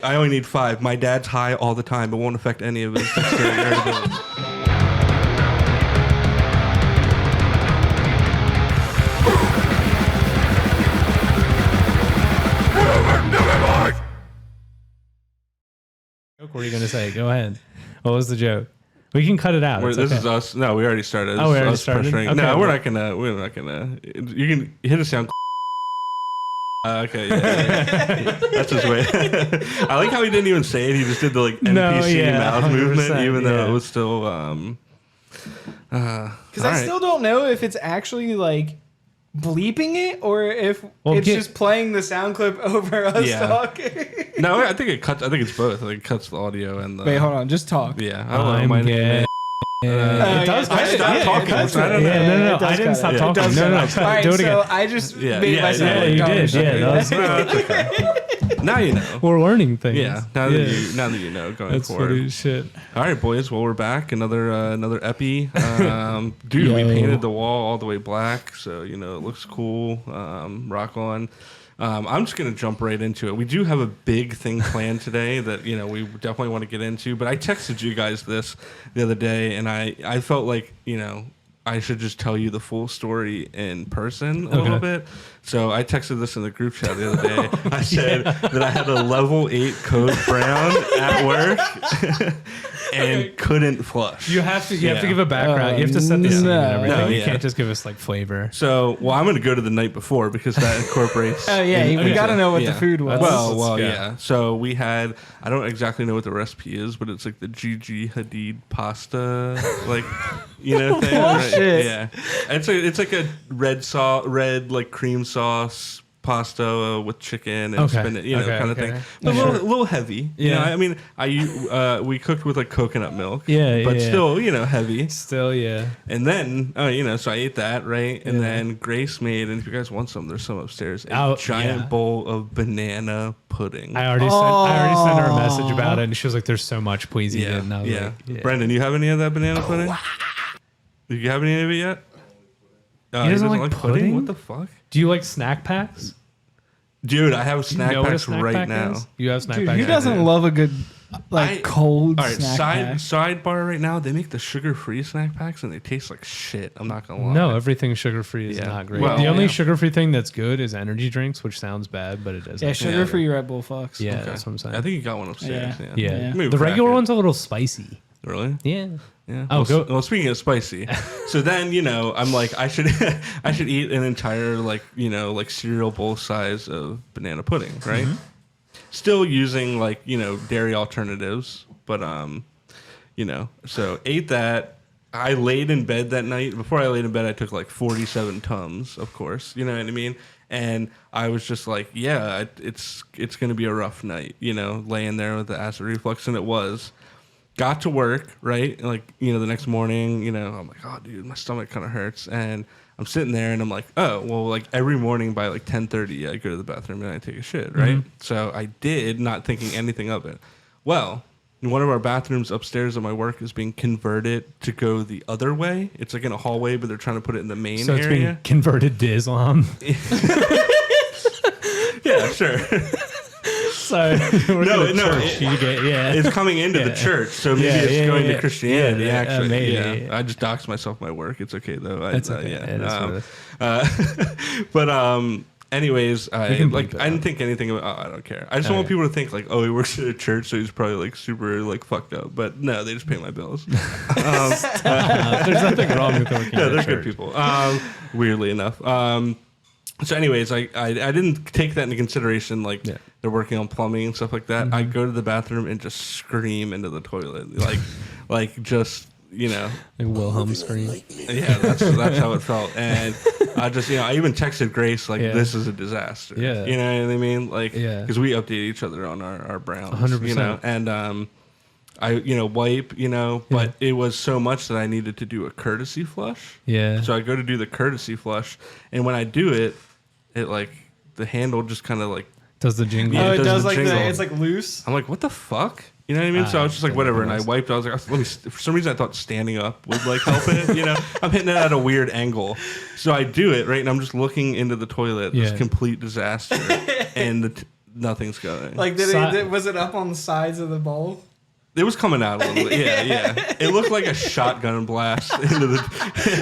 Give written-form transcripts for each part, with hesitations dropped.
I only need 5. My dad's high all the time. It won't affect any of his irritability. What were you going to say? Go ahead. What was the joke? We can cut it out. This is us. No, we already started. Oh, we already started? Okay. No, we're not gonna. You can hit a sound. Okay, yeah. That's his way. I like how he didn't even say it. He just did the NPC mouth movement, even though it was still. Because I still don't know if it's actually bleeping it or if it's just playing the sound clip over us talking. No, I think it cuts. I think it's both. I think it cuts the audio and the. Wait, hold on. Just talk. Yeah, I don't know. My name. It does. I stopped talking. No. I didn't stop talking. No. All right, do it again. So I just made myself. Yeah, you did. Yeah, that's okay. Now you know. We're learning things. Yeah. Now that you know going forward. That's funny shit. All right, boys. Well, we're back. Another epi. Dude, we painted the wall all the way black, so it looks cool. Rock on. I'm just going to jump right into it. We do have a big thing planned today that, we definitely want to get into. But I texted you guys this the other day, and I felt like, I should just tell you the full story in person a little bit. So I texted this in the group chat the other day. I said that I had a level 8 code brown at work and couldn't flush. You have to give a background. You have to set the scene and everything. You can't just give us flavor. So, I'm going to go to the night before because that incorporates. We got to know what the food was. Yeah. So we had, I don't exactly know what the recipe is, but it's like the Gigi Hadid pasta, thing. Right? Shit. Yeah. It's like a red cream sauce pasta with chicken and spinach, kind of thing. But a little heavy. Yeah. We cooked with coconut milk. Yeah. But still, heavy. Still, yeah. And then, so I ate that, right? And then Grace made, and if you guys want some, there's some upstairs, a giant bowl of banana pudding. I already sent her a message about it, and she was like, "There's so much, please eat it." And I was like, Brendan, you have any of that banana pudding? Did you have any of it yet? He doesn't like pudding? What the fuck? Do you like snack packs? Dude, I have snack packs right now. You have snack packs. Who doesn't love a good cold snack pack? Sidebar right now, they make the sugar-free snack packs and they taste like shit. I'm not gonna lie. No, everything sugar-free is not great. Well, the only sugar-free thing that's good is energy drinks, which sounds bad, but it doesn't. Yeah, sugar-free Red Bull fucks. Yeah, that's what I'm saying. I think you got one upstairs. Yeah. The regular one's a little spicy. Really? Yeah. Yeah. Well, speaking of spicy, so then I'm like, I should eat an entire cereal bowl size of banana pudding, right? Mm-hmm. Still using dairy alternatives, but so ate that. I laid in bed that night. Before I laid in bed, I took 47 Tums, of course. You know what I mean? And I was just like, yeah, it's gonna be a rough night. Laying there with the acid reflux, and it was. Got to work, right? The next morning, I'm like, oh, dude, my stomach kind of hurts. And I'm sitting there and I'm like, oh, well, every morning by 10:30, I go to the bathroom and I take a shit, right? Mm-hmm. So I did, not thinking anything of it. Well, one of our bathrooms upstairs at my work is being converted to go the other way. It's in a hallway, but they're trying to put it in the main area. So it's being converted to Islam? Yeah, sure. It's coming into the church, so maybe it's going to Christianity. Actually, I just doxed myself my work. It's okay though. It's okay. But anyways, I didn't think anything about. I don't care. I just don't want people to think oh, he works at a church, so he's probably super fucked up. But no, they just pay my bills. There's nothing wrong with working. No, they're good people. Weirdly enough. So anyways, I didn't take that into consideration, they're working on plumbing and stuff like that. Mm-hmm. I go to the bathroom and just scream into the toilet, just, Wilhelm scream. Yeah, that's how it felt. And I just, I even texted Grace, this is a disaster. Yeah. You know what I mean? Because we update each other on our browns. 100%. And I, wipe, but it was so much that I needed to do a courtesy flush. Yeah. So I go to do the courtesy flush, and when I do it, the handle just kind of does the jingle. Yeah, it does it's loose. I'm like, what the fuck? You know what I mean? So I was just whatever, and I wiped. I was like, for some reason I thought standing up would help it. I'm hitting it at a weird angle. So I do it, right? And I'm just looking into the toilet, this complete disaster. And nothing's going. Like, was it up on the sides of the bowl? It was coming out a little bit. Yeah. It looked like a shotgun blast into the.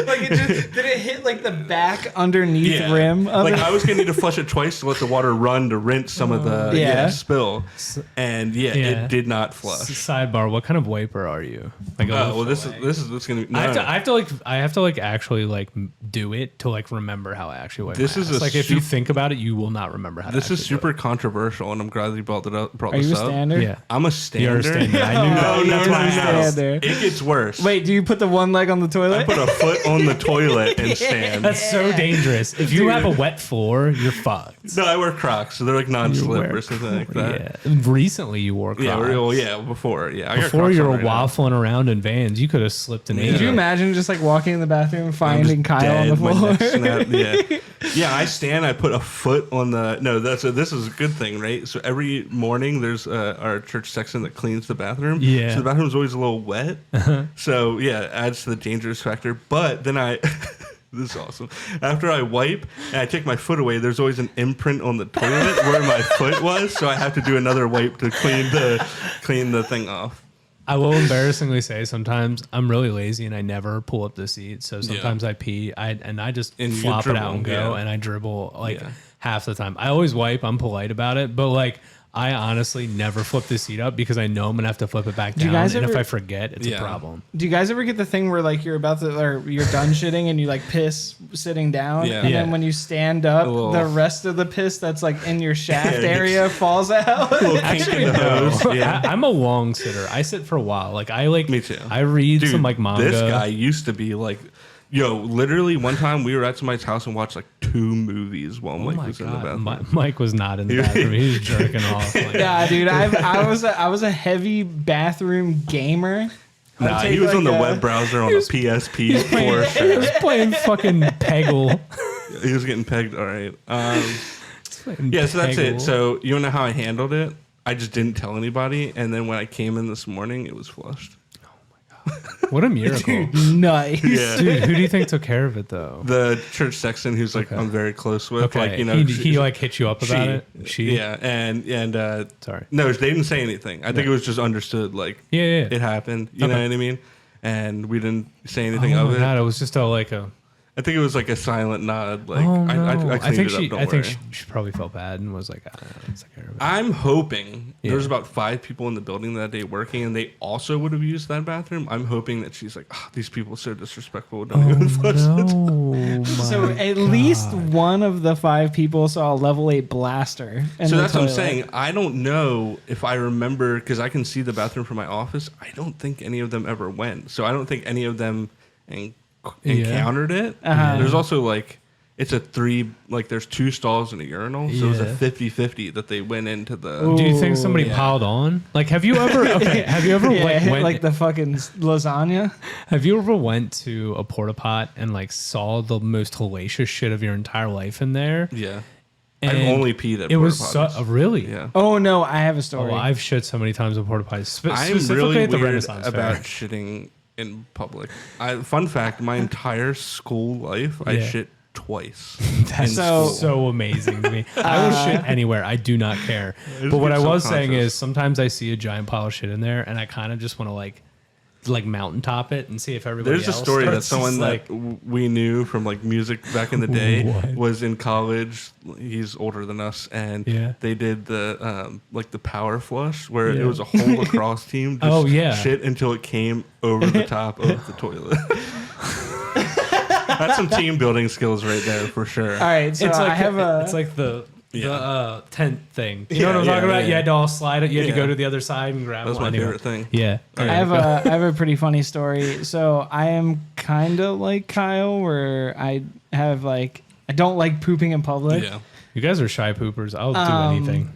Like did it hit like the back underneath rim? Of like it? I was gonna need to flush it twice to let the water run to rinse some of the spill, and it did not flush. Sidebar: what kind of wiper are you? Like, this is gonna. Be, no, I have to actually like do it to like remember how I actually wipe. This my is ass. Like if you think about it, you will not remember how. This is super controversial, and I'm glad you brought this up. Are you a standard? Yeah, I'm a standard. You're a standard. I knew No. It gets worse. Wait, do you put the one leg on the toilet? I put a foot on the toilet and stand. That's so dangerous. If you have a wet floor, you're fucked. No, I wear Crocs, so they're like non-slip or something like that. Yeah. Recently, you wore Crocs. Before. Yeah, before you were waffling around in Vans, you could have slipped an. Could you imagine just like walking in the bathroom, finding Kyle on the floor? Yeah, I stand. I put a foot on the. No, this is a good thing, right? So every morning, there's our church section that cleans the bathroom. Yeah, so the bathroom's always a little wet. So yeah, it adds to the dangerous factor. But then this is awesome. After I wipe and I take my foot away, there's always an imprint on the toilet where my foot was. So I have to do another wipe to clean the thing off. I will embarrassingly say sometimes I'm really lazy and I never pull up the seat. So sometimes I pee and I just flop it out and go and I dribble half the time. I always wipe. I'm polite about it, but like I honestly never flip the seat up because I know I'm gonna have to flip it back down. And if I forget, it's a problem. Do you guys ever get the thing where like you're about to or you're done shitting and you like piss sitting down, and then when you stand up, the rest of the piss that's like in your shaft area falls out? Actually, no. I'm a long sitter. I sit for a while. Like me too. I read some like manga. This guy used to be like. Literally one time we were at somebody's house and watched like 2 movies while Mike was in the bathroom. Mike was not in the bathroom. He was jerking off. Like, yeah, dude. I was a heavy bathroom gamer. Nah, he was on the web browser on the PSP. He was playing fucking Peggle. He was getting pegged. All right. So that's it. So you know how I handled it? I just didn't tell anybody, and then when I came in this morning, it was flushed. What a miracle. Dude, nice. Yeah. Dude, who do you think took care of it though? The church sexton who's like I'm very close with. Okay. Like, you know, he like hit you up about it? Yeah, and sorry. No, they didn't say anything. I think it was just understood like it happened. You know what I mean? And we didn't say anything of it. God, it was just I think it was like a silent nod. Like I think she probably felt bad and was like, I'm hoping there's about 5 people in the building that day working, and they also would have used that bathroom. I'm hoping that she's like, these people are so disrespectful. Don't even flush it. So at least one of the 5 people saw a level 8 blaster. So that's what I'm saying. I don't know if I remember because I can see the bathroom from my office. I don't think any of them ever went. So I don't think any of them encountered it. There's also like it's a 3 like there's 2 stalls and a urinal, so it was a 50-50 that they went into the. Do you think somebody piled on? Like, have you ever went like the fucking lasagna? Have you ever went to a porta pot and like saw the most hellacious shit of your entire life in there? Yeah. And I've only peed at it porta was potties. really. Yeah. Oh no, I have a story. I've shit so many times at porta potties. I'm really at the Renaissance about shitting in public. Fun fact: my entire school life, I shit twice. That's so amazing to me. I will shit anywhere. I do not care. But what I was saying is, sometimes I see a giant pile of shit in there, and I kind of just want to like mountaintop it and see if everybody. There's a story that someone that we knew from like music back in the day was in college. He's older than us, and they did the like the power flush where it was a whole lacrosse team just shit until it came over the top of the toilet. That's some team building skills right there for sure. All right, so it's like the tent thing. You know what I'm talking about? You had to all slide it. You had to go to the other side and grab That's one. That's my favorite thing. Yeah. I have a pretty funny story. So I am kind of like Kyle, where I have like I don't like pooping in public. Yeah. You guys are shy poopers. I'll do anything.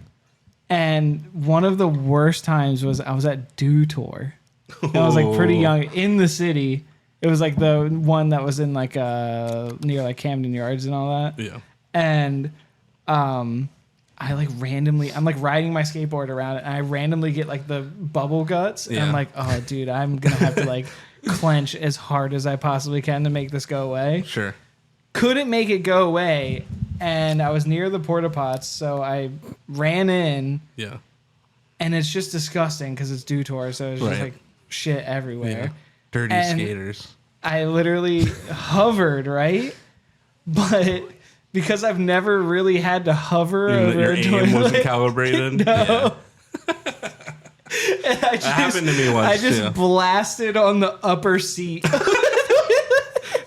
And one of the worst times was I was at Dew Tour. And I was like pretty young in the city. It was like the one that was in like near like Camden Yards and all that. Yeah. And I like randomly, I'm like riding my skateboard around it, and I randomly get like the bubble guts. And I'm like, oh, dude, I'm gonna have to like clench as hard as I possibly can to make this go away. Sure. Couldn't make it go away, and I was near the porta pots, so I ran in. Yeah. And it's just disgusting because it's dew tour, so it's just like shit everywhere. Yeah. Dirty skaters. I literally hovered, right? But because I've never really had to hover over your a aim toilet, wasn't calibrated. no. Yeah. That happened to me once. I just blasted on the upper seat.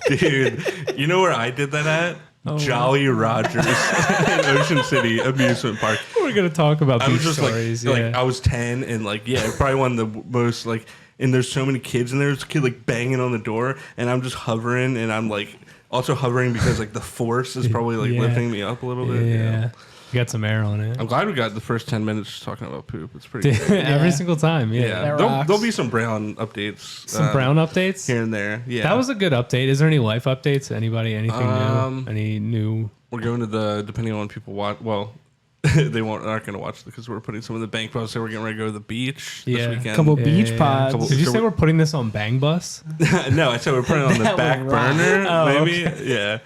Dude, you know where I did that at? Jolly Rogers in Ocean City amusement park. We're gonna talk about I was these just stories. like I was 10 and like probably one of the most like, and there's so many kids and there's a kid like banging on the door and I'm just hovering and I'm like also hovering because like the force is probably like lifting me up a little bit. Yeah. You got some air on it. I'm glad we got the first 10 minutes talking about poop. It's pretty good. Every single time. Yeah. There'll be some brown updates. Some brown updates here and there. Yeah. That was a good update. Is there any life updates? Anybody? Anything new? Any new? We're going to depending on when people watch. Well, they aren't going to watch because we're putting some of the bank posts. So we're getting ready to go to the beach this weekend. Couple beach pods. Did you say we're putting this on Bang Bus? No, I said we're putting it on the back burner. Maybe. Okay. Yeah.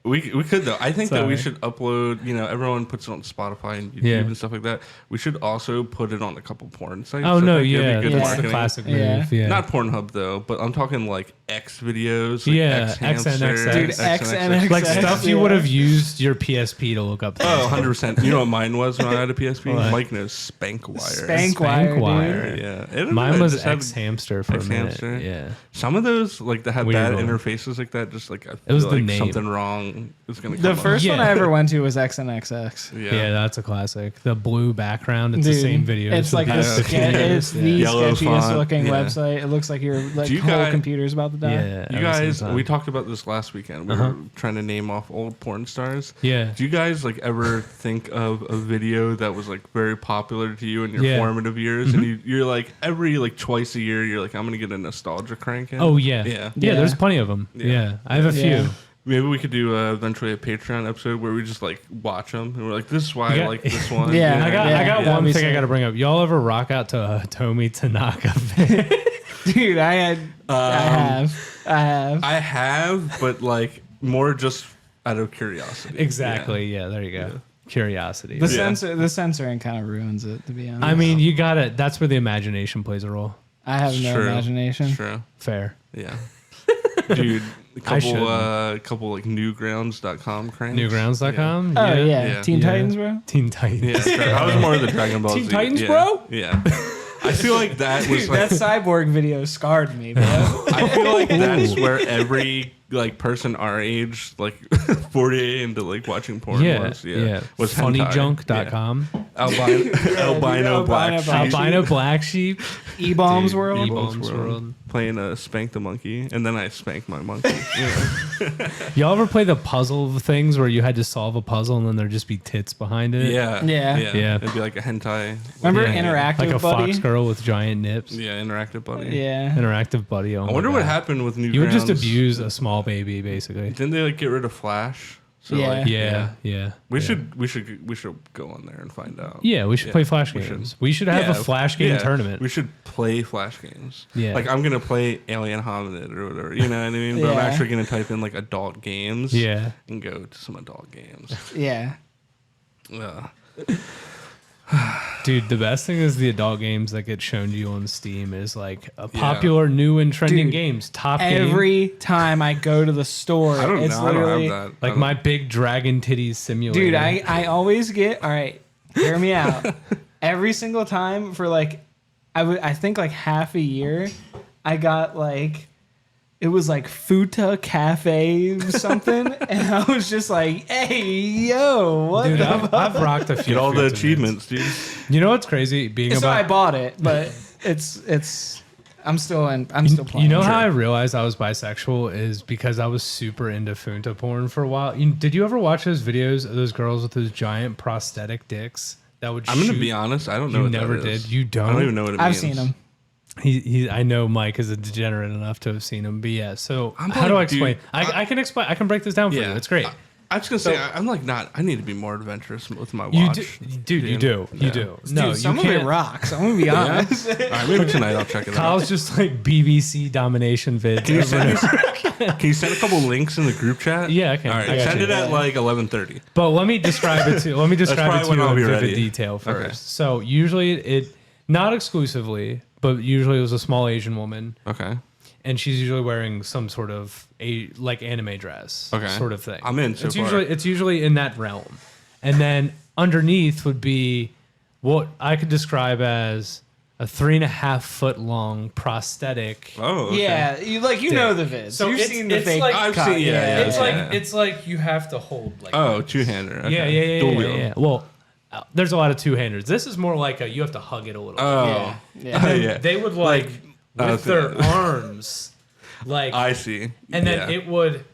We could though. I think that we should upload. Everyone puts it on Spotify and YouTube and stuff like that. We should also put it on a couple porn sites. Oh no, that's the classic move. Yeah. Not Pornhub though, but I'm talking like X videos. Like XNXX. Dude, XNXX. Like stuff you would have used your PSP to look up. 100%. You know what mine was when I had a PSP? What? Mike knows Spankwire. Spankwire. Yeah. Mine was X Hamster for a minute. Yeah. Some of those like that had bad interfaces like that. Just like I feel like something wrong. Is gonna come the first one I ever went to was XNXX. Yeah, that's a classic. The blue background, it's the same video. It's like it's the sketchiest looking website. It looks like your whole computer's about to die. Yeah, you guys, we talked about this last weekend. We were trying to name off old porn stars. Yeah. Do you guys like ever think of a video that was like very popular to you in your formative years, and you're like every like twice a year, you're like I'm gonna get a nostalgia crank in? Oh yeah. There's plenty of them. Yeah, I have a few. Maybe we could do eventually a Patreon episode where we just like watch them and we're like, this is why I like this one. I got one thing I got to bring up. Y'all ever rock out to a Tomi Tanaka? Dude, I have, but like more just out of curiosity. Exactly. Yeah, there you go. Yeah. Curiosity. The censoring kind of ruins it, to be honest. I mean, you got it. That's where the imagination plays a role. I have no imagination. True. Fair. Yeah. Dude, a couple like newgrounds.com cranks. Newgrounds.com? Yeah. Oh, yeah. Teen Titans, bro? Teen Titans. Yeah, sure. I was more of the Dragon Ball Teen Z. Titans, bro? Yeah. I feel like that was like... That Cyborg video scarred me, bro. I feel like that's where every like person our age, like 40 into like watching porn was. Yeah. Was funnyjunk.com. Albino Black Sheep. Albino Black Sheep. E-Bombs World. E-Bombs World. Playing Spank the Monkey, and then I spanked my monkey. Y'all ever play the puzzle things where you had to solve a puzzle and then there'd just be tits behind it? Yeah. It'd be like a hentai. Remember Interactive Like a Buddy? fox girl with giant nips. Yeah, Interactive Buddy. Yeah. Interactive Buddy. Oh I wonder what happened with Newgrounds. You would just abuse a small baby, basically. Didn't they like get rid of Flash? So yeah. We should go on there and find out. Yeah, we should play Flash games. We should have a Flash game tournament. We should play Flash games. Yeah. Like I'm gonna play Alien Hominid or whatever. You know what I mean? But I'm actually gonna type in like adult games. Yeah. And go to some adult games. Yeah. Dude, the best thing is the adult games that get shown to you on Steam is like a popular new and trending games. Top every game. time I go to the store, I don't it's know. literally I don't have that. Like my big dragon titties simulator. Dude, I always get, all right, hear me out. Every single time for like, I think like half a year, I got like, it was like Futa Cafe something, and I was just like, "Hey, yo, what?" Dude, I've rocked a few. Get all the achievements, dude. You know what's crazy? I bought it, but it's. I'm still playing. You know how I realized I was bisexual is because I was super into Funta porn for a while. Did you ever watch those videos of those girls with those giant prosthetic dicks that would? I'm gonna be honest. I don't know. You never did. You don't. I don't even know what it means. I've seen them. I know Mike is a degenerate enough to have seen him, but yeah. So how do I explain? I can explain. I can break this down for you. It's great. I was gonna say I'm like not. I need to be more adventurous with my You watch. dude, you do. You do. No, Dude, some you of it can't. rocks. I'm gonna be honest. All right, maybe tonight I'll check it out. Kyle's just like BBC domination vids. Can you send a couple links in the group chat? Yeah, I can. All right, I got send you. it at like 11:30. But let me describe it to you probably when in I'll be vivid ready. detail first. Okay. So usually it, not exclusively, but usually it was a small Asian woman, Okay. and she's usually wearing some sort of like anime dress, Okay. sort of thing. I'm in so far. It's usually in that realm, and then underneath would be what I could describe as a 3.5 foot long prosthetic. Oh. Okay. Yeah, you know the vids. So You've it's- seen the it's fake. like- I've cut. seen- yeah, It's yeah. like it's like you have to hold like Oh, two-hander. Okay. yeah. Dual wield. Yeah. Well, there's a lot of two-handers. This is more like you have to hug it a little. Oh. Yeah. And then yeah. they would with their yeah. arms, like, I see. and then Yeah. it would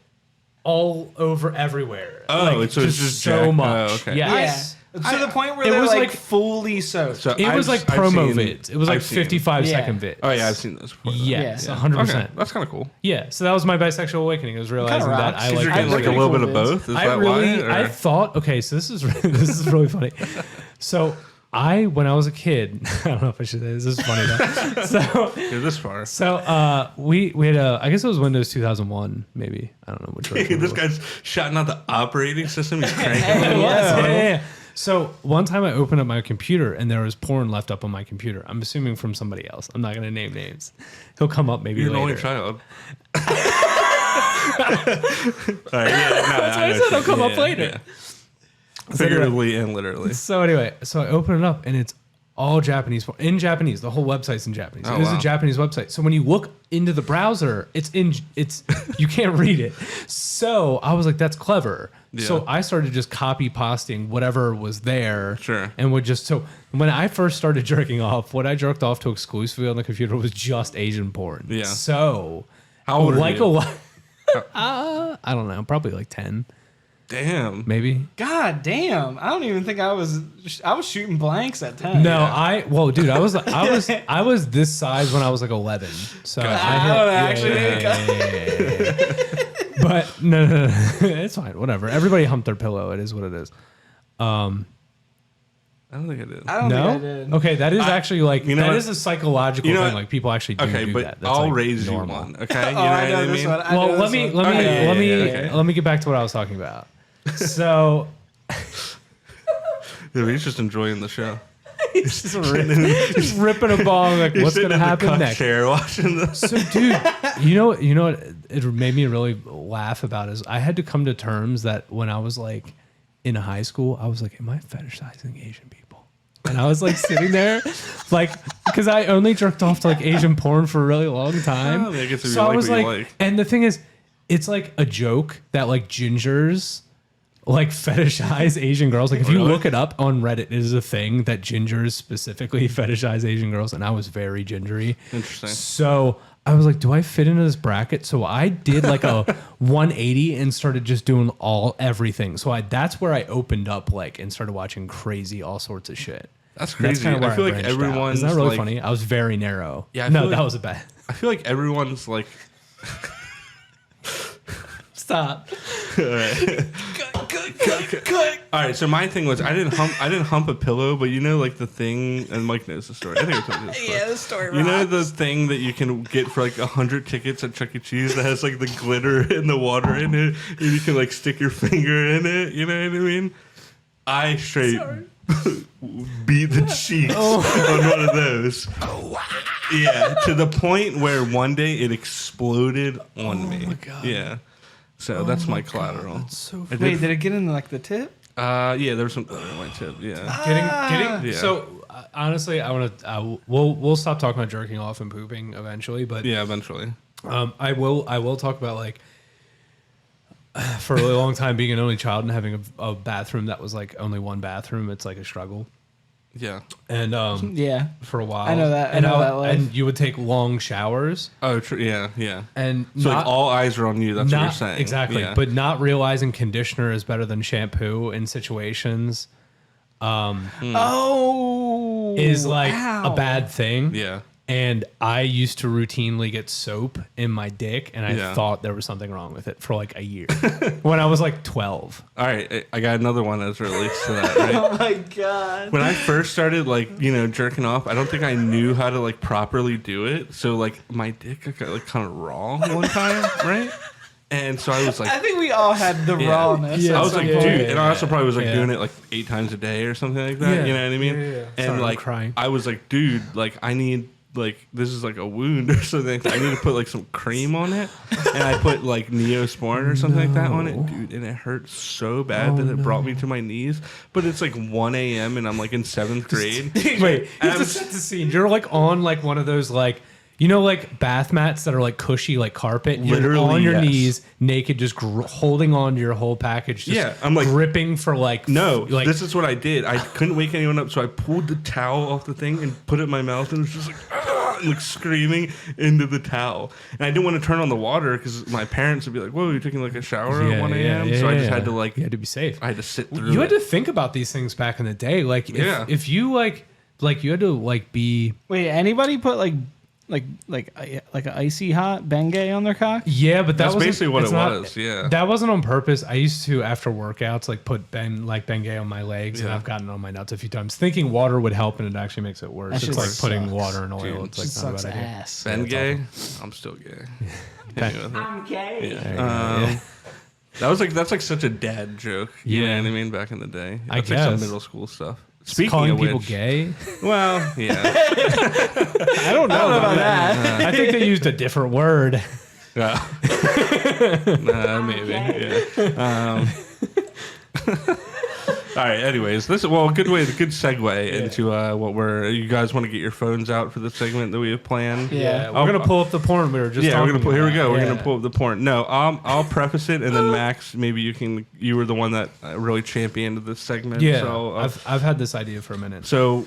all over everywhere. Oh, like, so it's just so jack- much. oh, okay. Yes. To the point where it they're was like like- fully soaked. So It was like I've promo seen- vids. It was like I've seen- 55-second vids. Oh yeah, I've seen those before. Yes, Yeah. 100%. Okay, that's kind of cool. Yeah, so that was my bisexual awakening. I was realizing that rocks. I 'Cause like you're getting like a pretty little cool bit of vids. both. Is I that really, why? or- I thought, okay, so this is this is really funny. So when I was a kid, I don't know if I should say this. This is funny though. So You're this far. we had I guess it was Windows 2001, maybe. I don't know which version. This it was. guy's shouting out the operating system. He's cranking. It it. was, Yeah. yeah. So one time I opened up my computer and there was porn left up on my computer. I'm assuming from somebody else. I'm not going to name names. He'll come up maybe You're an only later. child. All right, yeah, no, That's why I said he'll come up later. Figuratively and literally. So anyway, so I open it up and it's all Japanese, in Japanese. The whole website's in Japanese. Oh, It is wow. a Japanese website. So when you look into the browser, it's you can't read it. So I was like, that's clever. Yeah. So I started just copy pasting whatever was there. Sure. And would just, so when I first started jerking off, what I jerked off to exclusively on the computer was just Asian porn. Yeah. So How old are like you? a lot, I don't know, probably like 10, Damn. maybe. God damn! I don't even think I was shooting blanks at 10. No, dude, I was this size when I was like 11. So Gotcha. I I don't actually. yeah. But no, it's fine. Whatever. Everybody humped their pillow. It is what it is. I don't think I did. I don't No. think I did. Okay, that is actually like you know that what? is a psychological You know thing. what? Like people actually do Okay, do but that. That's I'll like raise normal. you one. Okay, you Oh, I know what this mean? one. I Well, know let this me one. let me Okay, let me okay. let me get back to what I was talking about. So Yeah, he's just enjoying the show. just ripping a ball. Like, He's what's sitting gonna in the happen cuck next? chair watching this. So, dude, you know what it made me really laugh about is I had to come to terms that when I was like in high school, I was like, am I fetishizing Asian people? And I was like sitting there, like, because I only jerked off to like Asian porn for a really long time. Oh, I guess if you So I like was what you like, like. and the thing is, it's like a joke that like gingers like fetishize Asian girls. Like if you Really? look it up on Reddit, it is a thing that gingers specifically fetishize Asian girls, and I was very gingery. Interesting. So I was like, do I fit into this bracket? So I did like a 180 and started just doing everything. So that's where I opened up like and started watching crazy all sorts of shit. That's crazy. kinda where I feel like branched out. everyone's Isn't that really like, funny? I was very narrow. Yeah, I no, feel that like- was a bad. I feel like everyone's like. Stop. All right, so my thing was I didn't hump a pillow, but you know, like the thing, and Mike knows the story. I think I told you this story. Yeah, the story. You know rocks. the thing that you can get for like 100 tickets at Chuck E. Cheese that has like the glitter and the water in it, and you can like stick your finger in it. You know what I mean? I straight beat the cheeks on one of those. Yeah, to the point where one day it exploded on me. my God. Yeah, so that's my collateral. So I Wait, did it get in like the tip? Yeah, there was some glitter on my tip. Yeah. getting Yeah. so honestly, I want to we'll stop talking about jerking off and pooping eventually, but Yeah, eventually. I will talk about like for a really long time being an only child and having a bathroom that was like only one bathroom. It's like a struggle. Yeah. And Yeah. for a while, I know that. I and know that life. and you would take long showers Oh, true. Yeah, yeah. and So not, like all eyes are on you. That's what you're not saying. exactly, Yeah. but not realizing conditioner is better than shampoo in situations Oh, is like ow. a bad thing. yeah. And I used to routinely get soap in my dick, and I thought there was something wrong with it for like a year when I was like 12. All right, I got another one as relates to that. Right? Oh my god! When I first started, like, you know, jerking off, I don't think I knew how to like properly do it. So like my dick got like kind of raw one time, right? And so I was like, I think we all had the rawness. I was like, dude, and I also probably was like doing it like 8 times a day or something like that. You know what I mean? And sorry, like, crying. I was like, dude, like I need. Like, this is like a wound or something. I need to put like some cream on it. And I put like Neosporin or something like that on it. Dude, and it hurt so bad that it brought me to my knees. But it's like 1 a.m. and I'm like in 7th grade. Wait, you have to set the scene. You're like on like one of those like, you know, like bath mats that are like cushy, like carpet. You're on your knees, naked, just holding on to your whole package. Just I'm like gripping for like. No, like, this is what I did. I couldn't wake anyone up, so I pulled the towel off the thing and put it in my mouth, and it was just like, like screaming into the towel. And I didn't want to turn on the water because my parents would be like, "Whoa, you're taking like a shower at 1 a.m." So I just had to like, you had to be safe. I had to sit through. You had to think about these things back in the day, like if you like you had to like be. Wait, anybody put like an icy hot Bengay on their cock? Yeah, but that's basically what it was. Yeah, that wasn't on purpose. I used to after workouts like put Bengay on my legs, and I've gotten it on my nuts a few times, thinking water would help, and it actually makes it worse. It's like putting water in oil. Dude, it's like not a bad idea. ass. Bengay, I'm still gay. I'm gay. That's like such a dad joke. You know what I mean? Back in the day, that's I like some guess. middle school stuff. Speaking Calling of people which, gay? well, yeah, I don't know about that. I think they used a different word. Maybe. Yeah. All right. Anyways, this is good segue into what you guys want to get your phones out for the segment that we have planned. Yeah, we're gonna pull up the porn we were just. Yeah, we're gonna pull. Here we go. We're Yeah. gonna pull up the porn. No, I'll preface it, and then Max, maybe you were the one that really championed this segment. Yeah, So, I've had this idea for a minute. So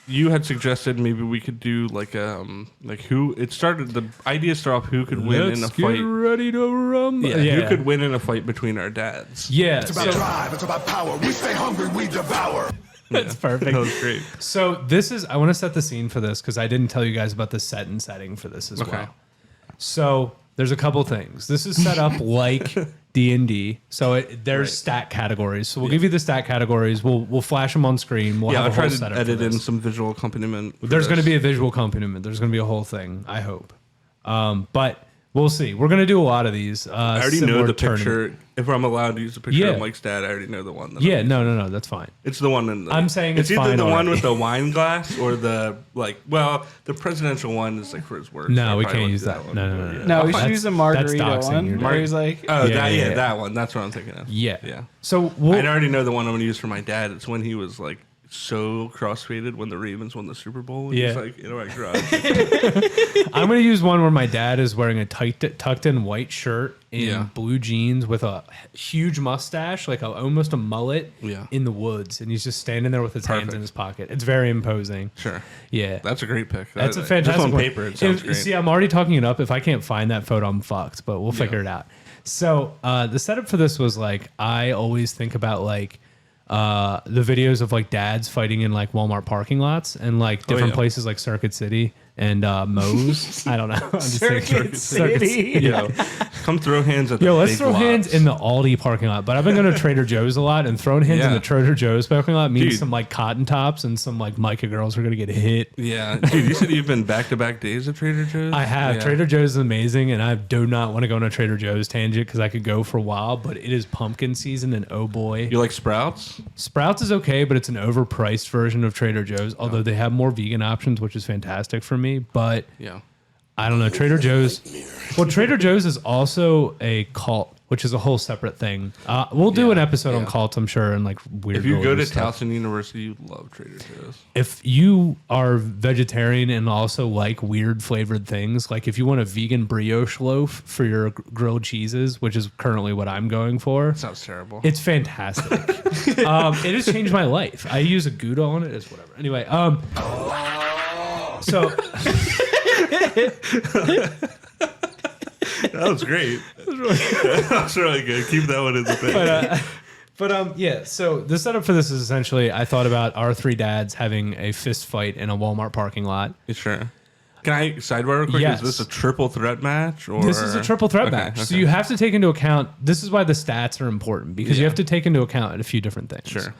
you had suggested maybe we could do like who it started. The idea started off who could win in a fight. Get ready to rumble. Yeah, who could win in a fight between our dads? Yeah, It's about drive, it's about power. We stay hungry, we devour. that's perfect. That was great. So I want to set the scene for this because I didn't tell you guys about the set and setting for this as well. So there's a couple things. This is set up like D&D. So there's stat categories. So we'll give you the stat categories. We'll flash them on screen. We'll have I'll a whole try to setup edit for this. in some visual accompaniment. There's going to be a visual accompaniment. There's going to be a whole thing, I hope. But we'll see. We're going to do a lot of these. I already know the picture. If I'm allowed to use the picture of Mike's dad, I already know the one. No, that's fine. It's the one in the... I'm saying it's either fine the one already. with the wine glass or the, the presidential one is like for his work. No, so we probably can't won't use do that. one. No. No, we should use the margarita doxing. one. You're Where right. he's like, Oh, Yeah. that one. That's what I'm thinking of. Yeah. I So already know the one I'm going to use for my dad. It's when he was like so crossfaded when the Ravens won the Super Bowl. And he's like in my garage. I'm going to use one where my dad is wearing a tucked in white shirt in blue jeans with a huge mustache, like almost a mullet in the woods. And he's just standing there with his hands in his pocket. It's very imposing. Sure. Yeah. That's a great pick. That's a fantastic Just on one. paper, it sounds great. See, I'm already talking it up. If I can't find that photo, I'm fucked, but we'll figure it out. So the setup for this was like, I always think about like, the videos of like dads fighting in like Walmart parking lots and like different places like Circuit City and Moe's. I don't know. I'm just Circuit City. Yo, come throw hands at the Yo, let's big throw hands lots. in the Aldi parking lot. But I've been going to Trader Joe's a lot, and throwing hands in the Trader Joe's parking lot means Dude. some like cotton tops and some like Micah girls are going to get hit. Yeah, dude, you said you've been back-to-back days at Trader Joe's? I have. Yeah. Trader Joe's is amazing, and I do not want to go on a Trader Joe's tangent because I could go for a while, but it is pumpkin season, and oh boy. You like Sprouts? Sprouts is okay, but it's an overpriced version of Trader Joe's, although they have more vegan options, which is fantastic for me. But Yeah. I don't know. Trader Joe's. Well, Trader Joe's is also a cult, which is a whole separate thing. We'll do an episode on cults, I'm sure, and like weird. If you go to religious stuff. Towson University, you love Trader Joe's. If you are vegetarian and also like weird flavored things, like if you want a vegan brioche loaf for your grilled cheeses, which is currently what I'm going for, Sounds terrible. it's fantastic. It has changed my life. I use a Gouda on it. It's whatever. Anyway, so That was great. That was really good. Keep that one in the thing. But yeah, so the setup for this is essentially I thought about our three dads having a fist fight in a Walmart parking lot. Sure. Can I sidebar real quick? Yes. Is this a triple threat match? Or? This is a triple threat match. Okay. So you have to take into account, this is why the stats are important, because you have to take into account a few different things. Sure.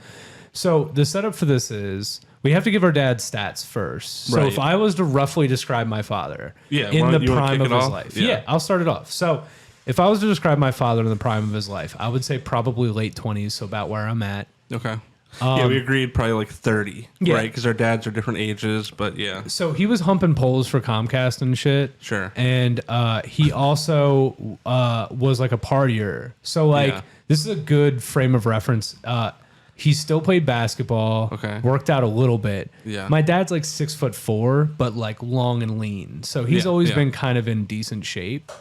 So the setup for this is we have to give our dad stats first. So Right. if I was to roughly describe my father in the prime of his life. Yeah, I'll start it off. So if I was to describe my father in the prime of his life, I would say probably late 20s, so about where I'm at. Okay. Yeah, we agreed probably like 30, right? Because our dads are different ages, but yeah. So he was humping poles for Comcast and shit. Sure. And he also was like a partier. So like this is a good frame of reference. He still played basketball. Okay. Worked out a little bit. Yeah. My dad's like 6'4", but like long and lean. So he's always been kind of in decent shape.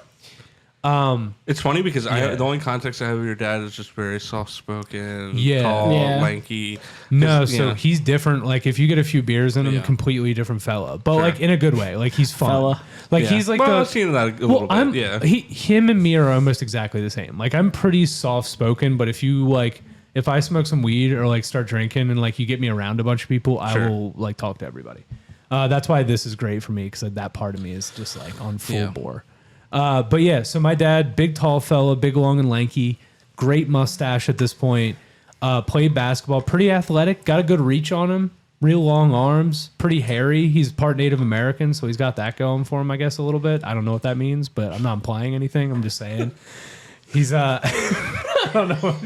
It's funny because the only context I have of your dad is just very soft spoken, Yeah. tall, Yeah. lanky. No, so he's different. Like if you get a few beers in him, Yeah. completely different fella. But like in a good way. Like he's fun. Fella. Like he's like I've seen that a little bit. Yeah. Him and me are almost exactly the same. Like I'm pretty soft spoken, but if I smoke some weed or like start drinking and like you get me around a bunch of people, I will like talk to everybody. That's why this is great for me because that part of me is just like on full bore. But yeah, so my dad, big tall fella, big long and lanky, great mustache at this point. Played basketball, pretty athletic, got a good reach on him, real long arms, pretty hairy. He's part Native American, so he's got that going for him, I guess, a little bit. I don't know what that means, but I'm not implying anything. I'm just saying. He's I don't know.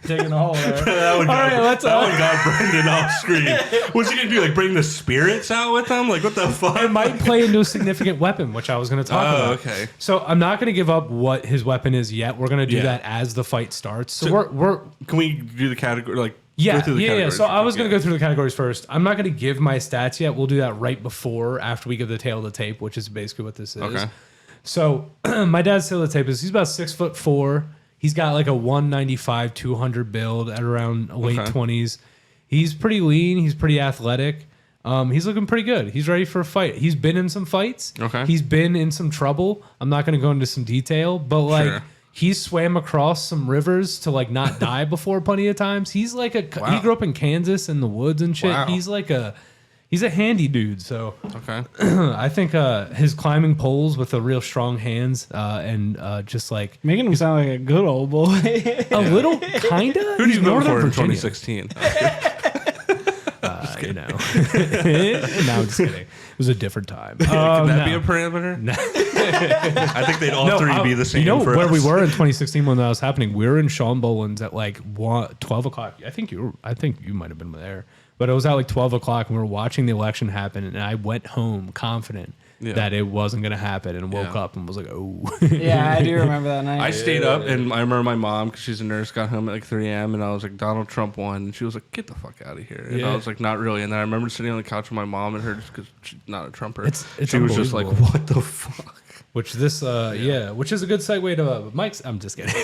Taking a hole there. that one got Brendan off screen. What's he gonna do? Like bring the spirits out with him? Like what the fuck? It might play into a significant weapon, which I was going to talk about. Okay. So I'm not going to give up what his weapon is yet. We're going to do that as the fight starts. So we're Can we do the category? Like yeah, go through the categories? So I was going to go through the categories first. I'm not going to give my stats yet. We'll do that right after we give the tail of the tape, which is basically what this is. Okay. So my dad's tail of the tape is he's about 6'4". He's got like a 195, 200 build at around late 20s. He's pretty lean. He's pretty athletic. He's looking pretty good. He's ready for a fight. He's been in some fights. Okay. He's been in some trouble. I'm not going to go into some detail, but like he swam across some rivers to like not die before plenty of times. He's like he grew up in Kansas in the woods and shit. Wow. He's a handy dude. So Okay. I think his climbing poles with the real strong hands and just like Making him sound like a good old boy. a little kinda. Who do you vote for in 2016? You know. No, I'm just kidding. It was a different time. Could that be a parameter? No. I think they'd all three be the same. You know for where us. we were in 2016 when that was happening? We were in Sean Boland's at like 12 o'clock. I think you might have been there. But it was at like 12 o'clock and we were watching the election happen and I went home confident that it wasn't going to happen and woke up and was like, oh. Yeah, I do remember that night. I stayed up and I remember my mom, because she's a nurse, got home at like 3 a.m. and I was like, Donald Trump won. And she was like, get the fuck out of here. And I was like, not really. And then I remember sitting on the couch with my mom and her just because she's not a Trumper. It's she was just like, what the fuck? Which which is a good segue to Mike's. I'm just kidding. I'm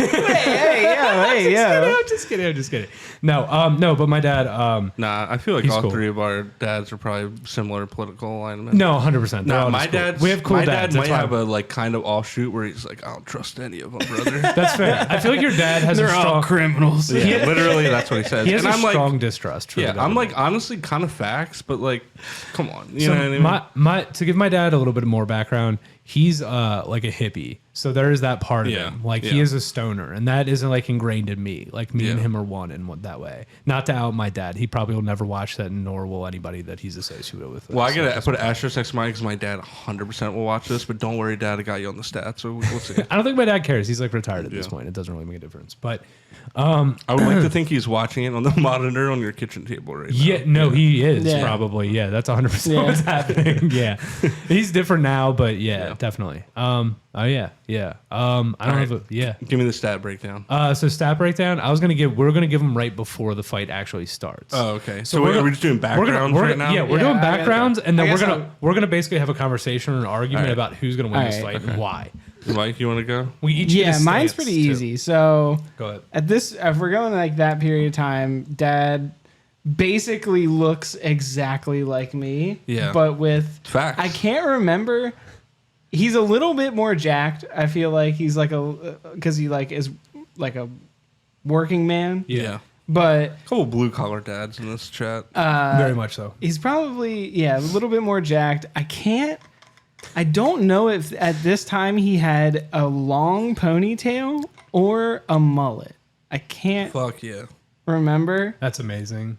just kidding. No, but my dad. Nah, I feel like He's all cool. three of our dads are probably similar political alignment. No, 100%. Nah, my dad. We have cool my dads. dad might that's have fine. a like kind of offshoot where he's like, I don't trust any of them, brother. That's fair. I feel like your dad has They're a all strong. criminals. Yeah, literally, that's what he says. He has and a I'm strong like, distrust. For yeah, the I'm government. like honestly kind of facts, but like, come on, you So know what I mean? to give my dad a little bit more background, he's like a hippie. So there is that part of him. Like he is a stoner, and that isn't like ingrained in me. Like me and him are one in that way. Not to out my dad. He probably will never watch that, nor will anybody that he's associated with. Well, I gotta put an asterisk next to mine because my dad 100% will watch this. But don't worry, Dad, I got you on the stats, so we'll see. I don't think my dad cares. He's like retired at this point. It doesn't really make a difference. But I would like to think he's watching it on the monitor on your kitchen table right now. yeah, no, he is Yeah. probably. Yeah, that's 100% what's happening. Yeah, he's different now, but definitely. Oh yeah. I don't have a Give me the stat breakdown. So stat breakdown. We're gonna give them right before the fight actually starts. Oh, okay. So are we just doing backgrounds we're right now? Yeah, we're Yeah, doing I backgrounds, and then I guess we're gonna basically have a conversation or an argument All right. about who's gonna win this All fight right. and why. Mike, you want to go? We each get a Yeah, mine's stance, pretty too. easy. So Go ahead. at this, if we're going like that period of time, Dad basically looks exactly like me. Yeah. But with Facts. I can't remember. He's a little bit more jacked. I feel like he's like because he like is like a working man. Yeah. But a couple blue collar dads in this chat. Very much so. He's probably a little bit more jacked. I don't know if at this time he had a long ponytail or a mullet. I can't Fuck yeah. remember. That's amazing.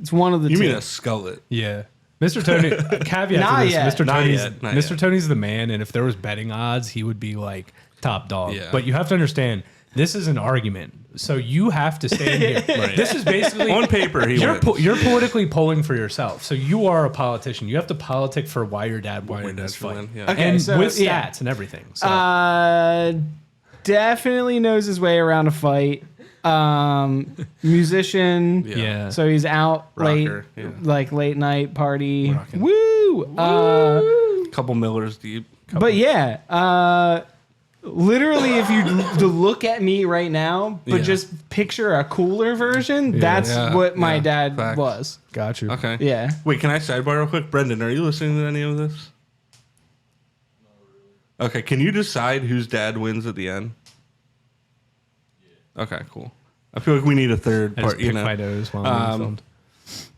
It's one of the You two. mean a skullet? Yeah. Mr. Tony, caveat Not to this, yet. Mr. Not Tony's, yet. Not Mr. yet. Tony's the man, and if there was betting odds, he would be like top dog. Yeah. But you have to understand, this is an argument, so you have to stand here. Right. This is basically On paper, he you're wins. you're politically polling for yourself, so you are a politician. You have to politic for why your dad will Why your win dad this should fight, win, yeah. Okay, and so, with stats yeah. and everything. So. Definitely knows his way around a fight. Musician. Yeah. So he's out Rocker, late, yeah. like late night party. Rockin'. Woo! Couple Millers deep. But yeah, literally, if you look at me right now, but Yeah. just picture a cooler version, that's Yeah, what my yeah, dad facts. was. Got you. Okay. Yeah. Wait, can I sidebar real quick? Brendan, are you listening to any of this? Okay, can you decide whose dad wins at the end? Okay, cool. I feel like we need a third I just part, you pick know. my nose while I'm being filmed.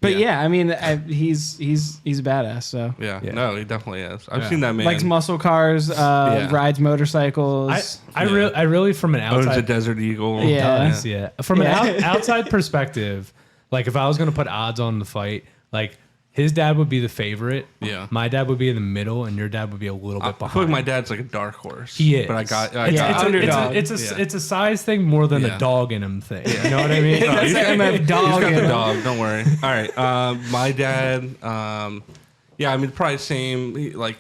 But Yeah. yeah, I mean, he's a badass. So Yeah, Yeah. no, he definitely is. I've Yeah. seen that man. likes muscle cars, rides motorcycles. I really from an owns outside a Desert Eagle. Yeah. does, yeah. From Yeah. an outside perspective, like if I was going to put odds on the fight, like his dad would be the favorite. Yeah. My dad would be in the middle, and your dad would be a little I bit feel behind. like my dad's like a dark horse. He is. But I Yeah, got underdog. It's a size thing more than Yeah. a dog in him thing. You know what I mean? No, he's got, MF dog he's got in the him. dog. Don't worry. All right. My dad. Yeah, I mean, probably same. Like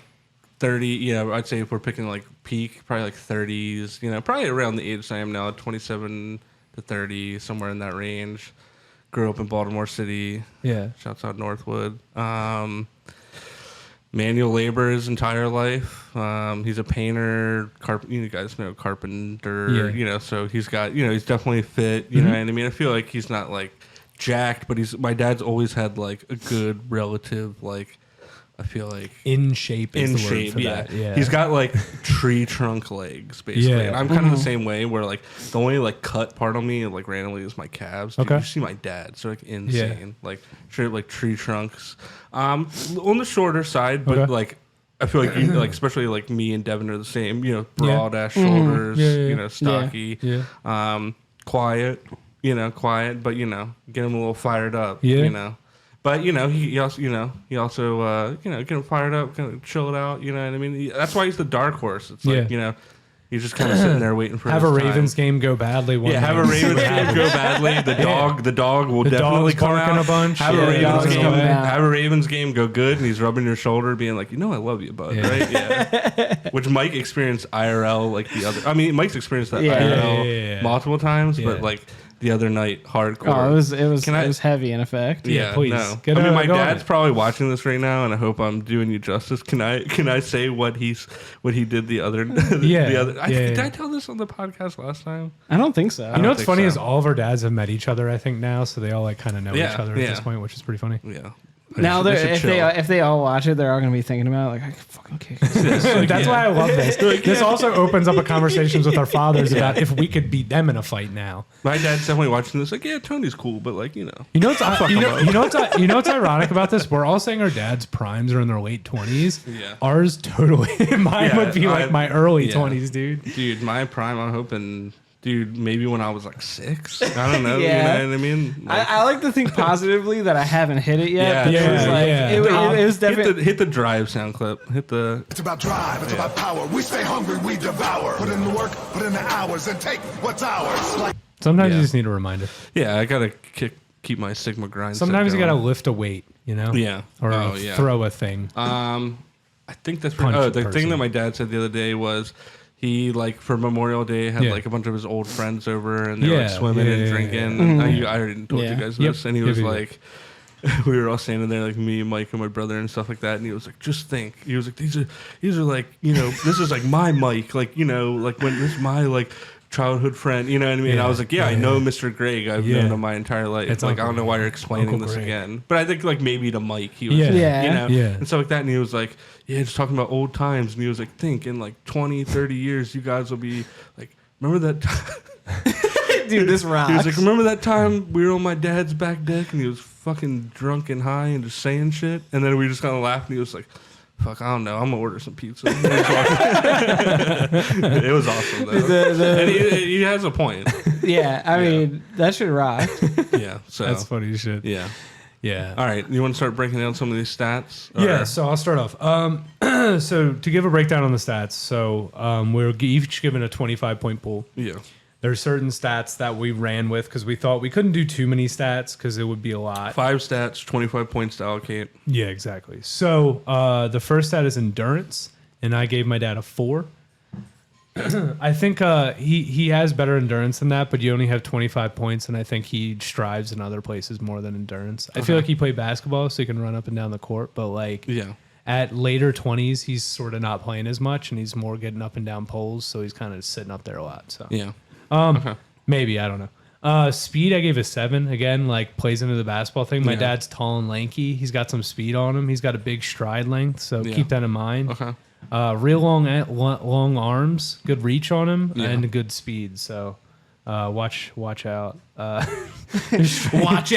30. You know, I'd say if we're picking like peak, probably like 30s. You know, probably around the age I am now, 27 to 30, somewhere in that range. Grew up in Baltimore City. Yeah. Shouts out Northwood. Manual labor his entire life. He's a painter. You guys know carpenter. Yeah. You know, so he's got. You know, he's definitely fit. You know, and I mean, I feel like he's not like jacked, but my dad's always had like a good relative. Like, I feel like In shape is in the word shape. for Yeah. that. Yeah. He's got like tree trunk legs, basically. Yeah. And I'm kind of the same way, where like the only like cut part on me, like randomly, is my calves. Dude, Okay. you see my dad, so like insane, like straight like tree trunks. On the shorter side, but Okay. like I feel like you, like especially like me and Devin are the same. You know, broad ass shoulders. Yeah, yeah, You know, stocky. Yeah. Quiet. You know, quiet, but you know, get him a little fired up. Yeah. You know. But you know, he also get him fired up, kind of chill it out. You know what I mean? That's why he's the dark horse. It's like, Yeah. you know, he's just kind of sitting there waiting for have his a time. Ravens game go badly. One Yeah, have a night. Ravens game go badly. The dog will The definitely dog's come barking out. a bunch. Have Yeah, a the Ravens dog's game. coming out. Have a Ravens game go good, and he's rubbing your shoulder, being like, you know, I love you, bud. Yeah. Right? Yeah. Which Mike experienced IRL like the other. I mean, Mike's experienced that Yeah. IRL Yeah. multiple times, but Yeah. like the other night, hardcore. Oh, it Can I- was heavy in effect. Yeah, please. no. Get I mean, on- my go on dad's it. probably watching this right now, and I hope I'm doing you justice. Can I say what he did the other? Yeah, the other. yeah, Did yeah. I tell this on the podcast last time? I don't think so. You know don't what's think funny so. is all of our dads have met each other. I think now, so they all like kind of know Yeah, each other at yeah. this point, which is pretty funny. Yeah. Now They they're should chill. if they all watch it, they're all gonna be thinking about it, like I could fucking kick his ass. That's why I love this. This also opens up a conversations with our fathers about if we could beat them in a fight now. My dad's definitely watching this. Like, yeah, Tony's cool, but like, you know. You know what's ironic about this? We're all saying our dad's primes are in their late 20s. Yeah. Ours totally. Mine Yeah, would be like my early yeah. 20s, dude. Dude, my prime, I'm hoping, dude, maybe when I was like 6. I don't know. Yeah. You know what I mean? Like, I like to think positively that I haven't hit it yet. Yeah, but it yeah, was like yeah. it was definitely hit the drive sound clip. Hit the. It's about drive, it's about power. We stay hungry, we devour. Put in the work, put in the hours, and take what's ours. Like Sometimes Yeah. you just need a reminder. Yeah, I gotta keep my Sigma grind. set Sometimes you going. gotta lift a weight, you know? Yeah. Or Oh, yeah. throw a thing. I think that's Punch the a thing person. that my dad said the other day was he like for Memorial Day had Yeah. like a bunch of his old friends over and they were like Yeah, swimming yeah, and yeah, drinking. yeah. And I already told Yeah. you guys Yep. this, and he Yep, was yep, yep. like. We were all standing there, like me, Mike, and my brother, and stuff like that. And he was like, "Just think." He was like, "These are like, you know, this is like my Mike, like you know, like when this is my like childhood friend, you know what I mean?" Yeah. I was like, "Yeah, I Yeah. know Mr. Greg. I've Yeah. known him my entire life. It's like I Uncle don't know why you're explaining Uncle this Greg. again." But I think like maybe to Mike, he was, Yeah. Yeah. you know, Yeah. and stuff like that. And he was like, "Yeah, just talking about old times." And he was like, "Think in like 20, 30 years, you guys will be like, remember that?" Dude, this rocks. He was like, remember that time we were on my dad's back deck and he was fucking drunk and high and just saying shit? And then we just kind of laughed and he was like, fuck, I don't know. I'm going to order some pizza. It was awesome, though. And he has a point. Yeah, I mean, that should rock. Yeah. So That's funny shit. Yeah. Yeah. All right. You want to start breaking down some of these stats? Yeah, so I'll start off. So to give a breakdown on the stats, so we're each given a 25-point pool. Yeah. There's certain stats that we ran with because we thought we couldn't do too many stats because it would be a lot. 5 stats, 25 points to allocate. Yeah, exactly. So the first stat is endurance, and I gave my dad a 4. I think he has better endurance than that, but you only have 25 points, and I think he strives in other places more than endurance. I feel like he played basketball, so he can run up and down the court, but at later 20s, he's sort of not playing as much, and he's more getting up and down poles, so he's kind of sitting up there a lot. So maybe, I don't know. Speed, I gave a 7. Again, like plays into the basketball thing. My dad's tall and lanky. He's got some speed on him. He's got a big stride length, so keep that in mind. Okay. Real long arms, good reach on him, and good speed. So watch out. Watch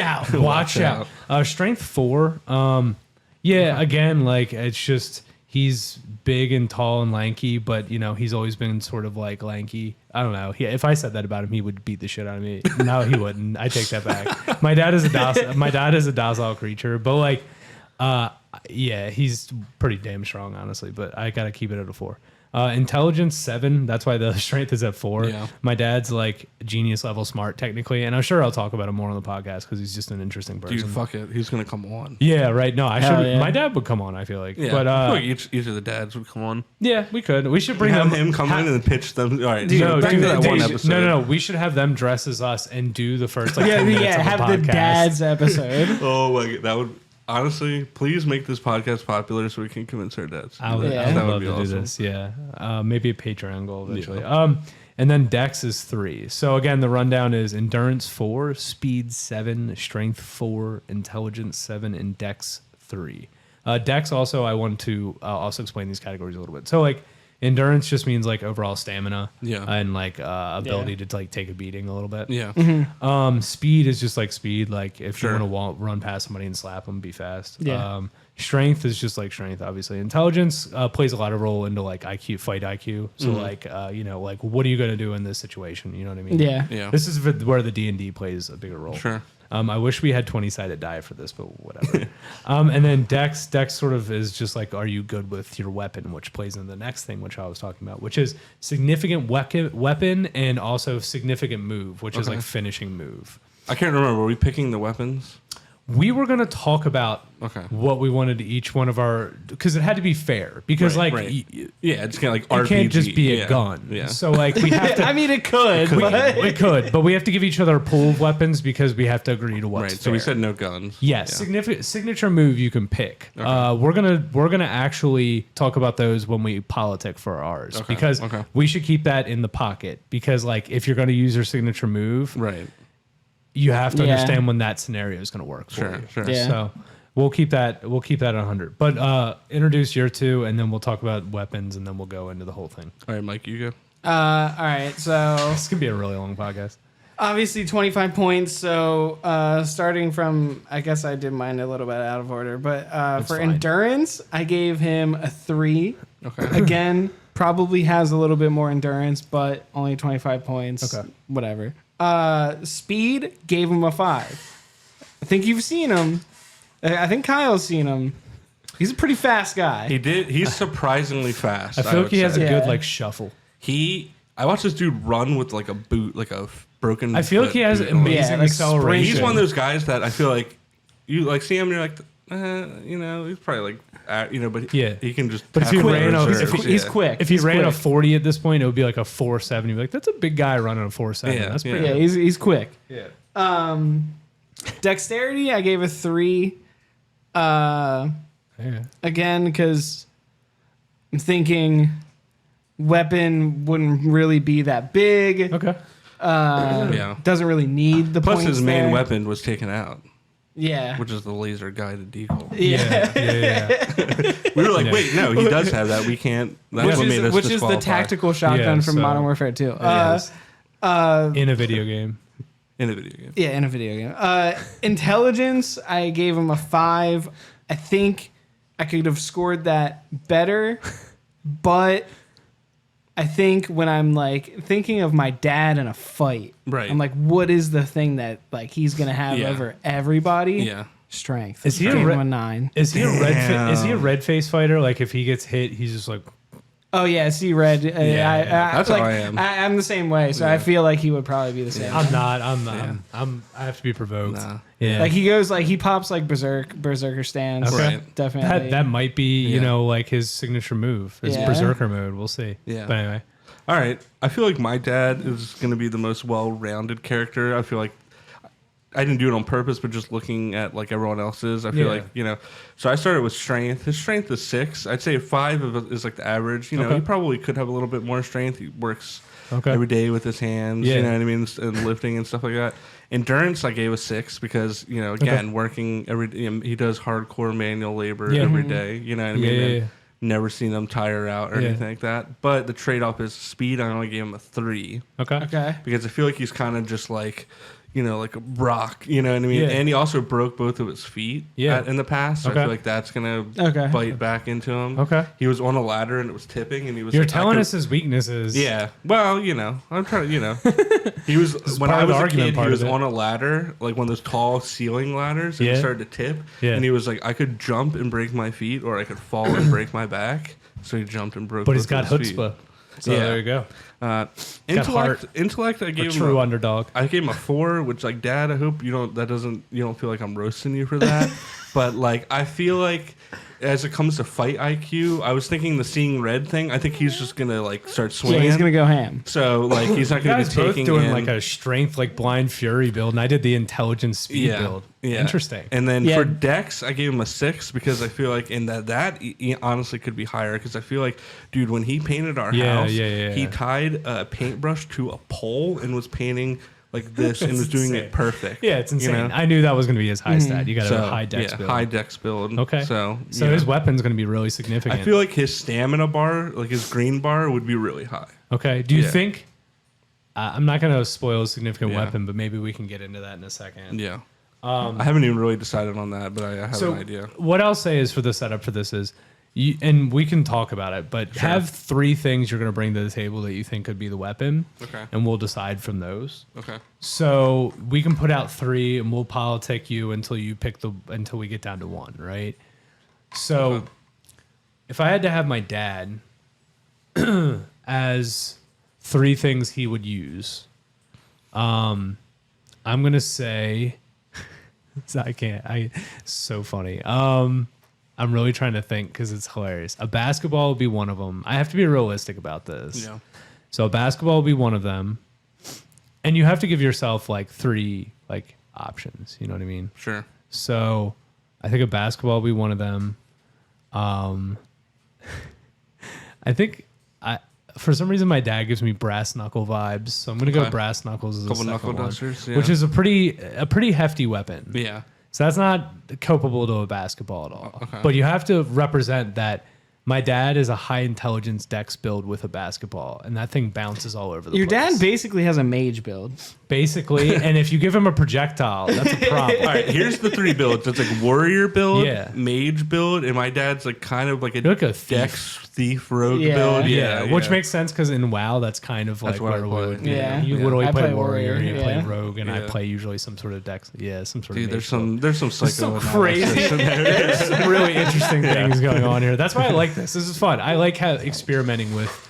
out. Strength 4. Again, like it's just he's big and tall and lanky, but he's always been sort of like lanky. I don't know. If I said that about him, he would beat the shit out of me. No, he wouldn't. I take that back. My dad is a docile creature, but like. He's pretty damn strong, honestly, but I got to keep it at a 4. Intelligence 7. That's why the strength is at 4. Yeah. My dad's like genius level smart technically, and I'm sure I'll talk about him more on the podcast because he's just an interesting person. Dude, fuck it. He's going to come on. Yeah, right. No, I should. Yeah. My dad would come on, I feel like. Yeah. But each of the dads would come on. Yeah, we could. We should bring him come in and pitch them. All right. No. We should have them dress as us and do the first like 10 minutes of the have podcast. the dads episode. Oh my God, that would. Honestly, please make this podcast popular so we can convince our dads. I would love to do this. Yeah, maybe a Patreon goal eventually. Yeah. And then Dex is 3. So again, the rundown is endurance 4, speed 7, strength 4, intelligence 7, and Dex 3. Dex also, I want to also explain these categories a little bit. So like endurance just means like overall stamina, and like ability to like take a beating a little bit. Yeah. Mm-hmm. Speed is just like speed. Like if you want to run past somebody and slap them, be fast. Yeah. Strength is just like strength, obviously. Intelligence plays a lot of role into like IQ, fight IQ. So like like what are you gonna do in this situation? You know what I mean? Yeah. Yeah. This is where the D&D plays a bigger role. Sure. I wish we had 20-sided die for this, but whatever. And then Dex sort of is just like, are you good with your weapon, which plays into the next thing, which I was talking about, which is significant weapon and also significant move, which is like finishing move. I can't remember. Were we picking the weapons? We were going to talk about what we wanted to each one of our, because it had to be fair. Because it's kind of like RPG. It can't just be a gun. Yeah. So like we have to. I mean, it could. It could, but we have to give each other a pool of weapons because we have to agree to what's right. fair. So we said no guns. Yes, significant signature move you can pick. Okay. We're gonna actually talk about those when we politic for ours because we should keep that in the pocket because like if you're going to use your signature move, right. You have to understand when that scenario is going to work for you. Sure. Yeah. So we'll keep that at 100. But introduce your 2, and then we'll talk about weapons, and then we'll go into the whole thing. All right, Mike, you go. All right, so this could be a really long podcast. Obviously, 25 points. So starting from, I guess I did mine a little bit out of order, but for fine. Endurance, I gave him a 3. Okay. Again, probably has a little bit more endurance, but only 25 points. Okay. Whatever. Speed, gave him a 5. I think you've seen him. I think Kyle's seen him. He's a pretty fast guy. He's surprisingly fast. I feel like he has a good like shuffle. I watched this dude run with like a boot, like a broken. I feel like he has amazing acceleration. He's one of those guys that I feel like you like see him and you're like, he's probably like, but he can just. But if he he's quick. If he ran a 40 at this point, it would be like a 4.7. You'd be like, that's a big guy running a 4.7. Yeah, that's pretty. Yeah, he's quick. Yeah. Dexterity, I gave a 3. Again, because I'm thinking weapon wouldn't really be that big. Okay. Doesn't really need the Plus points his main there. weapon was taken out. Yeah. Which is the laser guided deagle. Yeah. We were like, wait, no, he does have that. We can't. That's what made us which is the tactical shotgun from Modern Warfare 2. In a video game. In a video game. Yeah, in a video game. Intelligence, I gave him a 5. I think I could have scored that better, but I think when I'm like thinking of my dad in a fight, right. I'm like, what is the thing that like he's gonna have over everybody? Yeah. Strength. Is he a 9? Is he a red face fighter? Like if he gets hit, he's just like. Oh yeah, see red. That's like, how I am. I'm the same way, so I feel like he would probably be the same. I'm not. I have to be provoked. Nah. Yeah. Like he pops like berserker stance. Okay. Right. Definitely. That might be you know like his signature move, his berserker mode. We'll see. Yeah. But anyway. All right. I feel like my dad is going to be the most well-rounded character. I feel like I didn't do it on purpose, but just looking at like everyone else's, I feel like, you know. So I started with strength. His strength is 6. I'd say 5 is like the average. You know, he probably could have a little bit more strength. He works every day with his hands, you know what I mean, and lifting and stuff like that. Endurance, I gave a 6 because, you know, again, working he does hardcore manual labor every day. You know what I mean? Never seen him tire out or anything like that. But the trade-off is speed. I only gave him a 3. Okay. Because I feel like he's kind of just like, you know, like a rock, you know what I mean? Yeah. And he also broke both of his feet in the past. So I feel like that's going to bite back into him. Okay. He was on a ladder and it was tipping and he was You're like, telling us his weaknesses. Yeah. Well, you know, I'm trying to, you know. He was, when part I of the was a argument kid, part he was of it. on a ladder, like one of those tall ceiling ladders, and he started to tip. Yeah. And he was like, I could jump and break my feet or I could fall and break my back. So he jumped and broke But he's got both of his chutzpah. feet. So there you go. Intellect, I gave him true underdog. I gave him a 4, which like, Dad, I hope you don't feel like I'm roasting you for that. But like, I feel like as it comes to fight IQ, I was thinking the seeing red thing. I think he's just gonna like start swinging. Yeah, he's gonna go ham. So like, he's not gonna be guys both taking doing in, like a strength like blind fury build, and I did the intelligence speed build. Yeah. Interesting. And then for Dex, I gave him a 6 because I feel like in that he honestly could be higher because I feel like, dude, when he painted our house, he tied a paintbrush to a pole and was painting like this and was doing it perfect. Yeah, it's insane. You know? I knew that was going to be his high stat. You got a high dex build. High dex build. Okay. So his weapon's going to be really significant. I feel like his stamina bar, like his green bar, would be really high. Okay. Do you think... I'm not going to spoil a significant weapon, but maybe we can get into that in a second. Yeah. I haven't even really decided on that, but I have an idea. What I'll say is for the setup for this is... and we can talk about it, but have 3 things you're going to bring to the table that you think could be the weapon. Okay. And we'll decide from those. Okay. So we can put out 3 and we'll politic you until you pick until we get down to 1, right? So if I had to have my dad as 3 things he would use, I'm going to say, so funny. I'm really trying to think because it's hilarious. A basketball will be one of them. I have to be realistic about this. Yeah. So a basketball will be one of them. And you have to give yourself like 3 like options. You know what I mean? Sure. So I think a basketball will be one of them. I think for some reason my dad gives me brass knuckle vibes. So I'm going to go brass knuckles as a second knuckle one, dusters, which is a pretty hefty weapon. Yeah. So that's not comparable to a basketball at all. Okay. But you have to represent that my dad is a high intelligence dex build with a basketball, and that thing bounces all over the place. Your dad basically has a mage build. Basically, and if you give him a projectile, that's a problem. All right, here's the 3 builds. It's like warrior build, mage build, and my dad's like kind of like a dex thief rogue build. Yeah, which makes sense because in WoW, that's kind of like where we would. You literally play warrior, you play rogue, and I play usually some sort of dex. Yeah, some sort of. There's some psycho crazy. There's some really interesting things going on here. That's why I like this. This is fun. I like experimenting with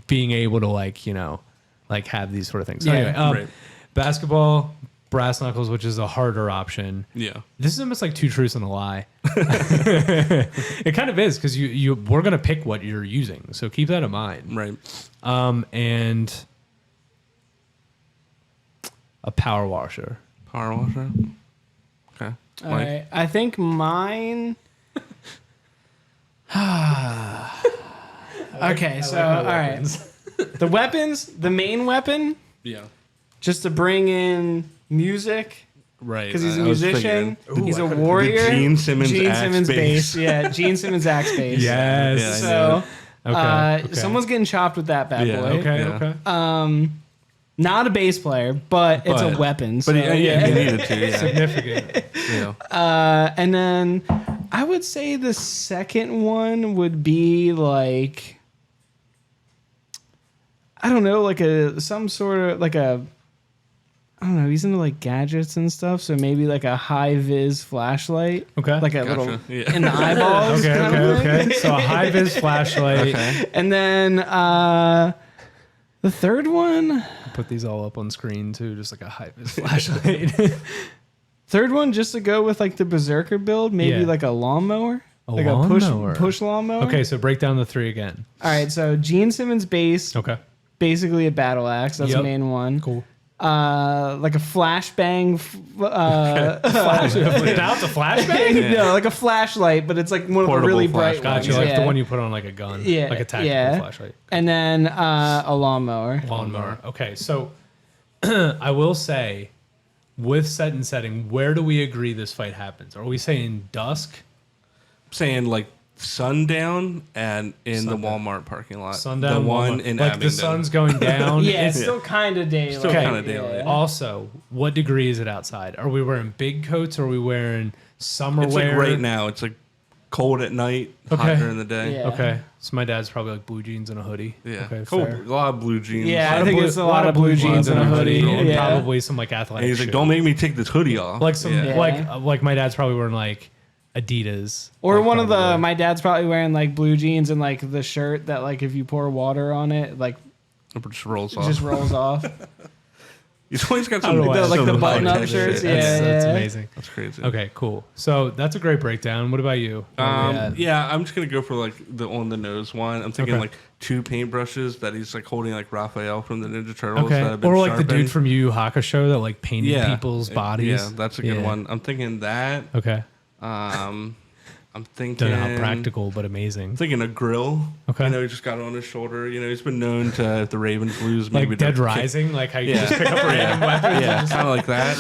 being able to like have these sort of things. So anyway, basketball, brass knuckles, which is a harder option. Yeah. This is almost like 2 truths and a lie. It kind of is because we're gonna pick what you're using, so keep that in mind. Right. And a power washer. Power washer. Okay. All right. I think mine. Okay, so all right. The weapons, the main weapon. Yeah. Just to bring in music. Right. Because he's a musician. He's a warrior. Gene Simmons bass. Yeah, Gene Simmons axe bass. Yes. So someone's getting chopped with that bad boy. Okay. Not a bass player, but it's a weapon. So, But yeah, he needed to. Yeah. Significant. Yeah. And then I would say the second one would be like, I don't know, like some sort of like a, I don't know, he's into like gadgets and stuff, so maybe like a high vis flashlight. Okay. Like a Gotcha. little Yeah. in the eyeballs. Okay. So a high vis flashlight. Okay. And then the third one. Put these all up on screen too, just like a high vis flashlight. Third one, just to go with like the berserker build, maybe Yeah. like a lawnmower. Like lawnmower. a push lawnmower. Okay, so break down the three again. All right, so Gene Simmons bass, Okay. basically a battle axe. That's Yep. the main one. Cool. Like a flashbang. Without the flashbang? No, like a flashlight, but it's like one of the Portable really bright flashlight. Gotcha, ones. like yeah. the one you put on like a gun. Yeah, Like a tactical yeah. flashlight. And then a lawnmower. Lawnmower. Okay, so I will say, with set and setting, where do we agree this fight happens? Are we saying dusk? Saying like sundown and in Sundown. the Walmart parking lot. Sundown? The one Walmart? in like Abingdon. the sun's going down? Yeah, it's Yeah. still kind of daylight. Still Okay. kind of daylight. Also, what degree is it outside? Are we wearing big coats or are we wearing summer It's wear? like right now. It's like cold at night, Okay. hot during the day. Yeah. Okay, so my dad's probably like blue jeans and a hoodie. Yeah. Okay, Cold. fair. A lot of blue jeans. Yeah, I think it's a lot of blue jeans and a hoodie. and Yeah. probably some like athletic. And he's like, shoes. "Don't make me take this hoodie off." like some Yeah. like my dad's probably wearing like Adidas Or like, one of the, probably. my dad's probably wearing like blue jeans and like the shirt that like if you pour water on it, like It just rolls it off. just rolls off. He's always got don't some know why. Like the some button-up high-tech shirts, shit. yeah. That's amazing. That's crazy. Okay, cool. So that's a great breakdown. What about you? Yeah, I'm just gonna go for like the on the nose one. I'm thinking Okay. like two paintbrushes that he's like holding like Raphael from the Ninja Turtles. Okay, That have been or like the sharpened. dude from Yu Yu Hakusho that like painted people's bodies. Yeah, that's a good Yeah. one. I'm thinking that. Okay, I'm thinking. don't know how practical, but amazing. I'm thinking a grill. Okay. You know, he just got it on his shoulder. You know, he's been known to if the Ravens lose, Like maybe Dead to kick- Rising, like how you Yeah. just pick up random weapons. Yeah, kind of like that.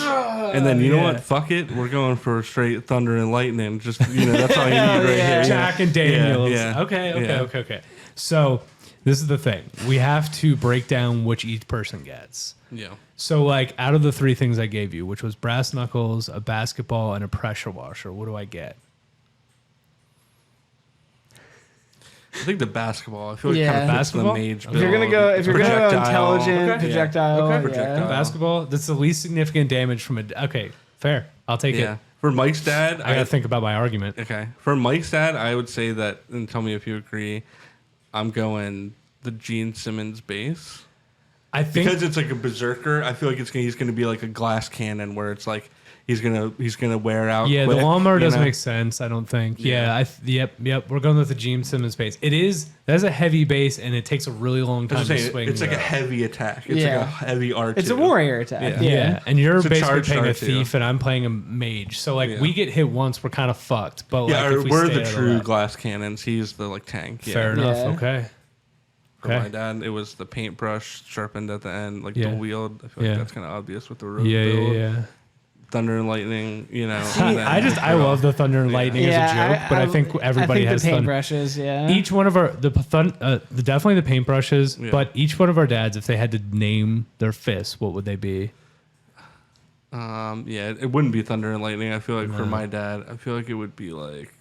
And then you know Yeah. what? Fuck it. We're going for straight thunder and lightning. Just that's all you need right here. yeah. Jack and Daniels. Yeah. Okay. Yeah. So this is the thing. We have to break down which each person gets. Yeah. So like out of the three things I gave you, which was brass knuckles, a basketball, and a pressure washer, what do I get? I think the basketball. I feel like Yeah. kind of fits the Basketball? mage. If you're gonna go, build. if you're gonna go Projectile. intelligent Okay. projectile, Okay. yeah. Projectile. Basketball. That's the least significant damage from a. Okay, fair. I'll take Yeah. it. For Mike's dad, I gotta think about my argument. Okay. For Mike's dad, I would say that, and tell me if you agree, I'm going the Gene Simmons bass. I think Because it's like a berserker, I feel like he's gonna be like a glass cannon where it's like he's gonna wear out. yeah, quick, the lawnmower you doesn't know? make sense. I don't think. Yeah. Yep. We're going with the Gene Simmons base. That's a heavy base, and it takes a really long I'm time just to saying, swing. it's like a the- heavy attack. It's Yeah. like a heavy R2. It's a warrior attack. Yeah. Yeah, and you're It's a basically charged playing a R2. thief, and I'm playing a mage. So like Yeah. we get hit once, we're kind of fucked. But Yeah, like or if we we're stay the out of true that- glass cannons. He's the like tank. Yeah. Fair enough. Yeah. Okay. For Okay. my dad, it was the paintbrush sharpened at the end, like Yeah. dual wield. I feel Yeah. like that's kind of obvious with the road Yeah, build. yeah. Thunder and lightning, you know. See, and then I love the thunder and lightning as a joke, but I think everybody has the thunder. paintbrushes. Yeah. Each one of our definitely the paintbrushes, Yeah. but each one of our dads, if they had to name their fists, what would they be? Yeah, it wouldn't be thunder and lightning. I feel like for my dad, I feel like it would be like,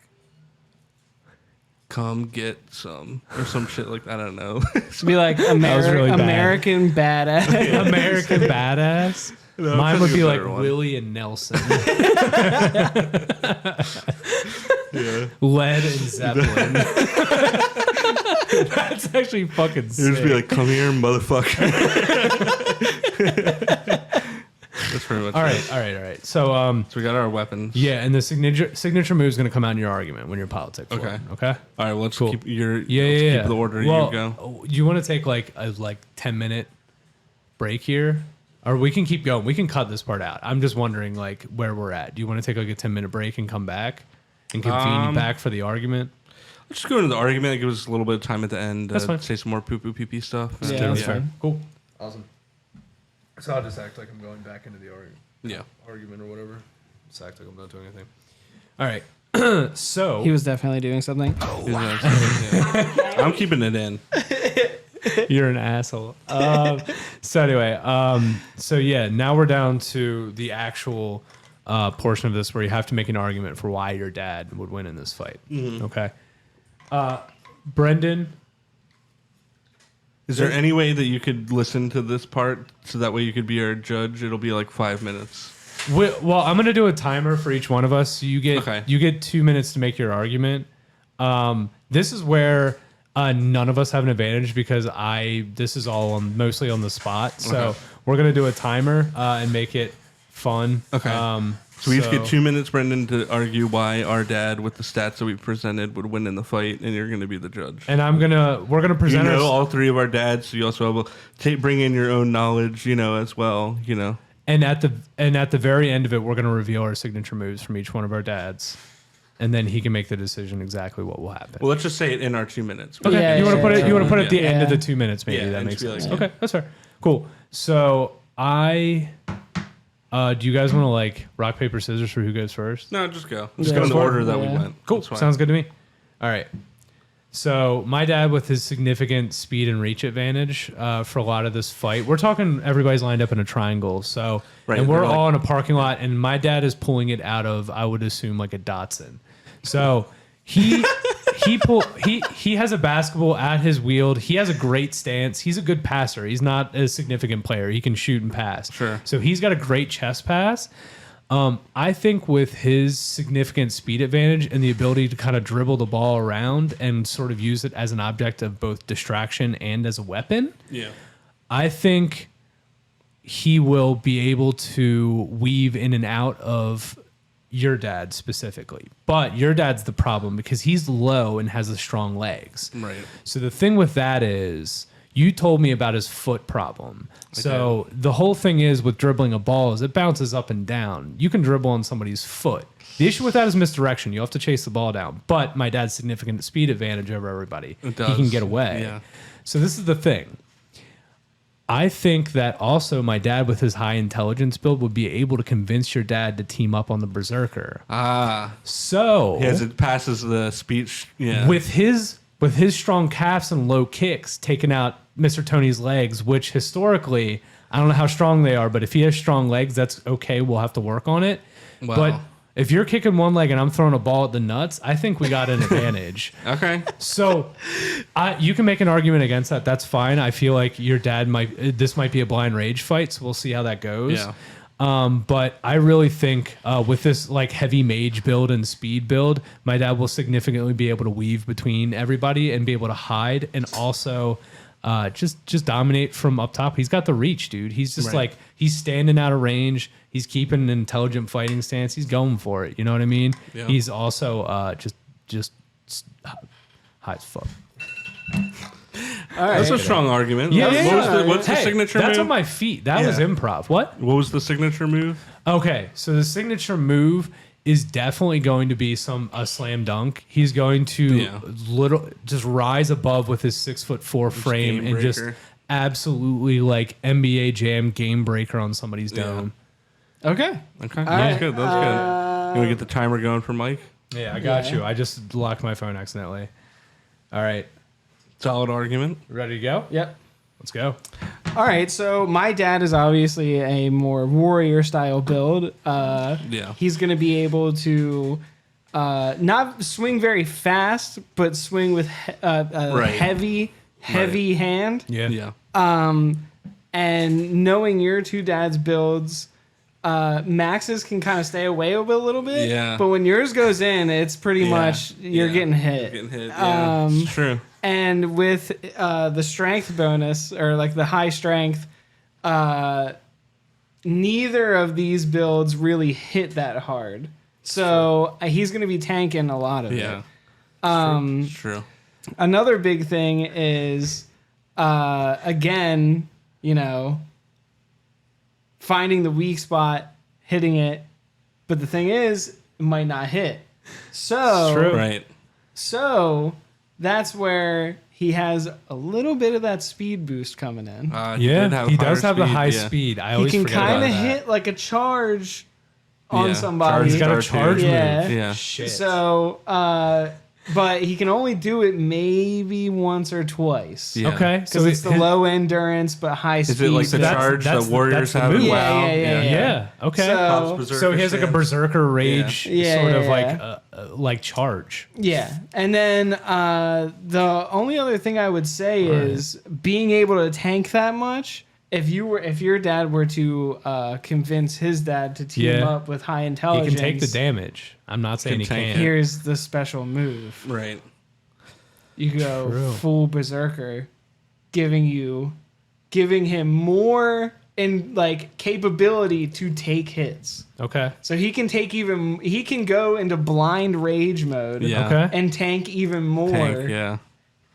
come get some or some shit like that. I don't know. to be like was really bad. American badass. American badass. No, Mine I'm would trying to be get a like better one. Willie and Nelson, Yeah. Led and Zeppelin. That's actually fucking You'd sick. just be like, come here, motherfucker. That's pretty much all it. right. So So we got our weapons. yeah, and the signature move is going to come out in your argument when you're politics. Okay. Okay. All right, well, let's Cool. keep your Yeah. keep the order well, you go. You want to take like a 10-minute break here, or we can keep going. We can cut this part out. I'm just wondering like where we're at. Do you want to take like a 10-minute break and come back and convene back for the argument? Let's just go into the argument. Give us a little bit of time at the end That's fine. to say some more poo poo pee pee stuff. Yeah, And, that's fair. Cool. Awesome. So I'll just act like I'm going back into the argument or whatever. Just act like I'm not doing anything. All right. So He was definitely doing something. Yeah. I'm keeping it in. you're an asshole. So anyway, so yeah, now we're down to the actual portion of this where you have to make an argument for why your dad would win in this fight. Mm-hmm. Okay. Brendan. Is there any way that you could listen to this part so that way you could be our judge? It'll be like 5 minutes. Well, I'm going to do a timer for each one of us. You get 2 minutes to make your argument. This is where none of us have an advantage because this is all mostly on the spot. So we're going to do a timer and make it fun. Okay. So we each get 2 minutes, Brendan, to argue why our dad, with the stats that we presented, would win in the fight, and you're going to be the judge. And we're gonna present. All three of our dads, so you also have bring in your own knowledge, as well, And at the very end of it, we're gonna reveal our signature moves from each one of our dads, and then he can make the decision exactly what will happen. Well, let's just say it in our 2 minutes. Okay. Yeah, you want to put it? You want to put it at the end of the 2 minutes? Maybe that makes sense. Okay, that's fair. Cool. So do you guys want to rock paper scissors for who goes first? No, just go. Just go in the order that we went. Cool. Sounds good to me. All right. So my dad, with his significant speed and reach advantage for a lot of this fight, we're talking everybody's lined up in a triangle. So and we're all in a parking lot, and my dad is pulling it out of, I would assume, like a Datsun. So he has a basketball at his wield. He has a great stance. He's a good passer. He's not a significant player. He can shoot and pass. Sure. So he's got a great chest pass. I think with his significant speed advantage and the ability to kind of dribble the ball around and sort of use it as an object of both distraction and as a weapon, I think he will be able to weave in and out of your dad specifically. But your dad's the problem because he's low and has the strong legs. Right. So the thing with that is, you told me about his foot problem. So the whole thing is with dribbling a ball is it bounces up and down. You can dribble on somebody's foot. The issue with that is misdirection. You have to chase the ball down. But my dad's significant speed advantage over everybody. He can get away. Yeah. So this is the thing. I think that also my dad, with his high intelligence build, would be able to convince your dad to team up on the Berserker. So it passes the speech. Yeah. With his strong calves and low kicks, taking out Mr. Tony's legs, which historically, I don't know how strong they are, but if he has strong legs, that's okay. We'll have to work on it. Wow. But if you're kicking one leg and I'm throwing a ball at the nuts, I think we got an advantage. Okay. So you can make an argument against that. That's fine. I feel like your dad this might be a blind rage fight, so we'll see how that goes. Yeah. But I really think with this heavy mage build and speed build, my dad will significantly be able to weave between everybody and be able to hide and also just dominate from up top. He's got the reach, dude. He's just he's standing out of range. He's keeping an intelligent fighting stance. He's going for it. You know what I mean? Yeah. He's also just high as fuck. All right. That's a strong argument. Yeah. What's the signature move? That's on my feet. That was improv. What was the signature move? Okay, so the signature is definitely going to be a slam dunk. He's going to just rise above with his 6'4" frame and just absolutely NBA Jam game breaker on somebody's dome. Okay. That's good. That's good. You want to get the timer going for Mike? Yeah, I got you. I just locked my phone accidentally. All right. Solid argument. Ready to go? Yep. Let's go. All right. So my dad is obviously a more warrior style build. He's going to be able to not swing very fast, but swing with heavy hand. Yeah. And knowing your two dads' builds, Max's can kind of stay away a little bit. Yeah. But when yours goes in, it's pretty much you're getting hit. Yeah, it's true. And with the strength bonus or the high strength, neither of these builds really hit that hard. So he's going to be tanking a lot of it. It's true. Another big thing is, again, finding the weak spot, hitting it. But the thing is, it might not hit. So, it's true. Right. So that's where he has a little bit of that speed boost coming in. He does have the high speed. I always forget about that. He can kind of hit like a charge on somebody. He's got a charge move. Yeah. Shit. So but he can only do it maybe once or twice. Yeah. Okay, Because it's the low endurance but high speed. Is it like the charge that Warriors the have? move. WoW? Yeah. Okay. So he has like a berserker rage sort of like charge. Yeah, and then the only other thing I would say is being able to tank that much. If your dad were to convince his dad to team up with high intelligence, he can take the damage. I'm not saying he can't. Here's the special move. Right. You go full berserker, giving him more in like capability to take hits. Okay. So he can go into blind rage mode. Yeah. Okay. And tank even more.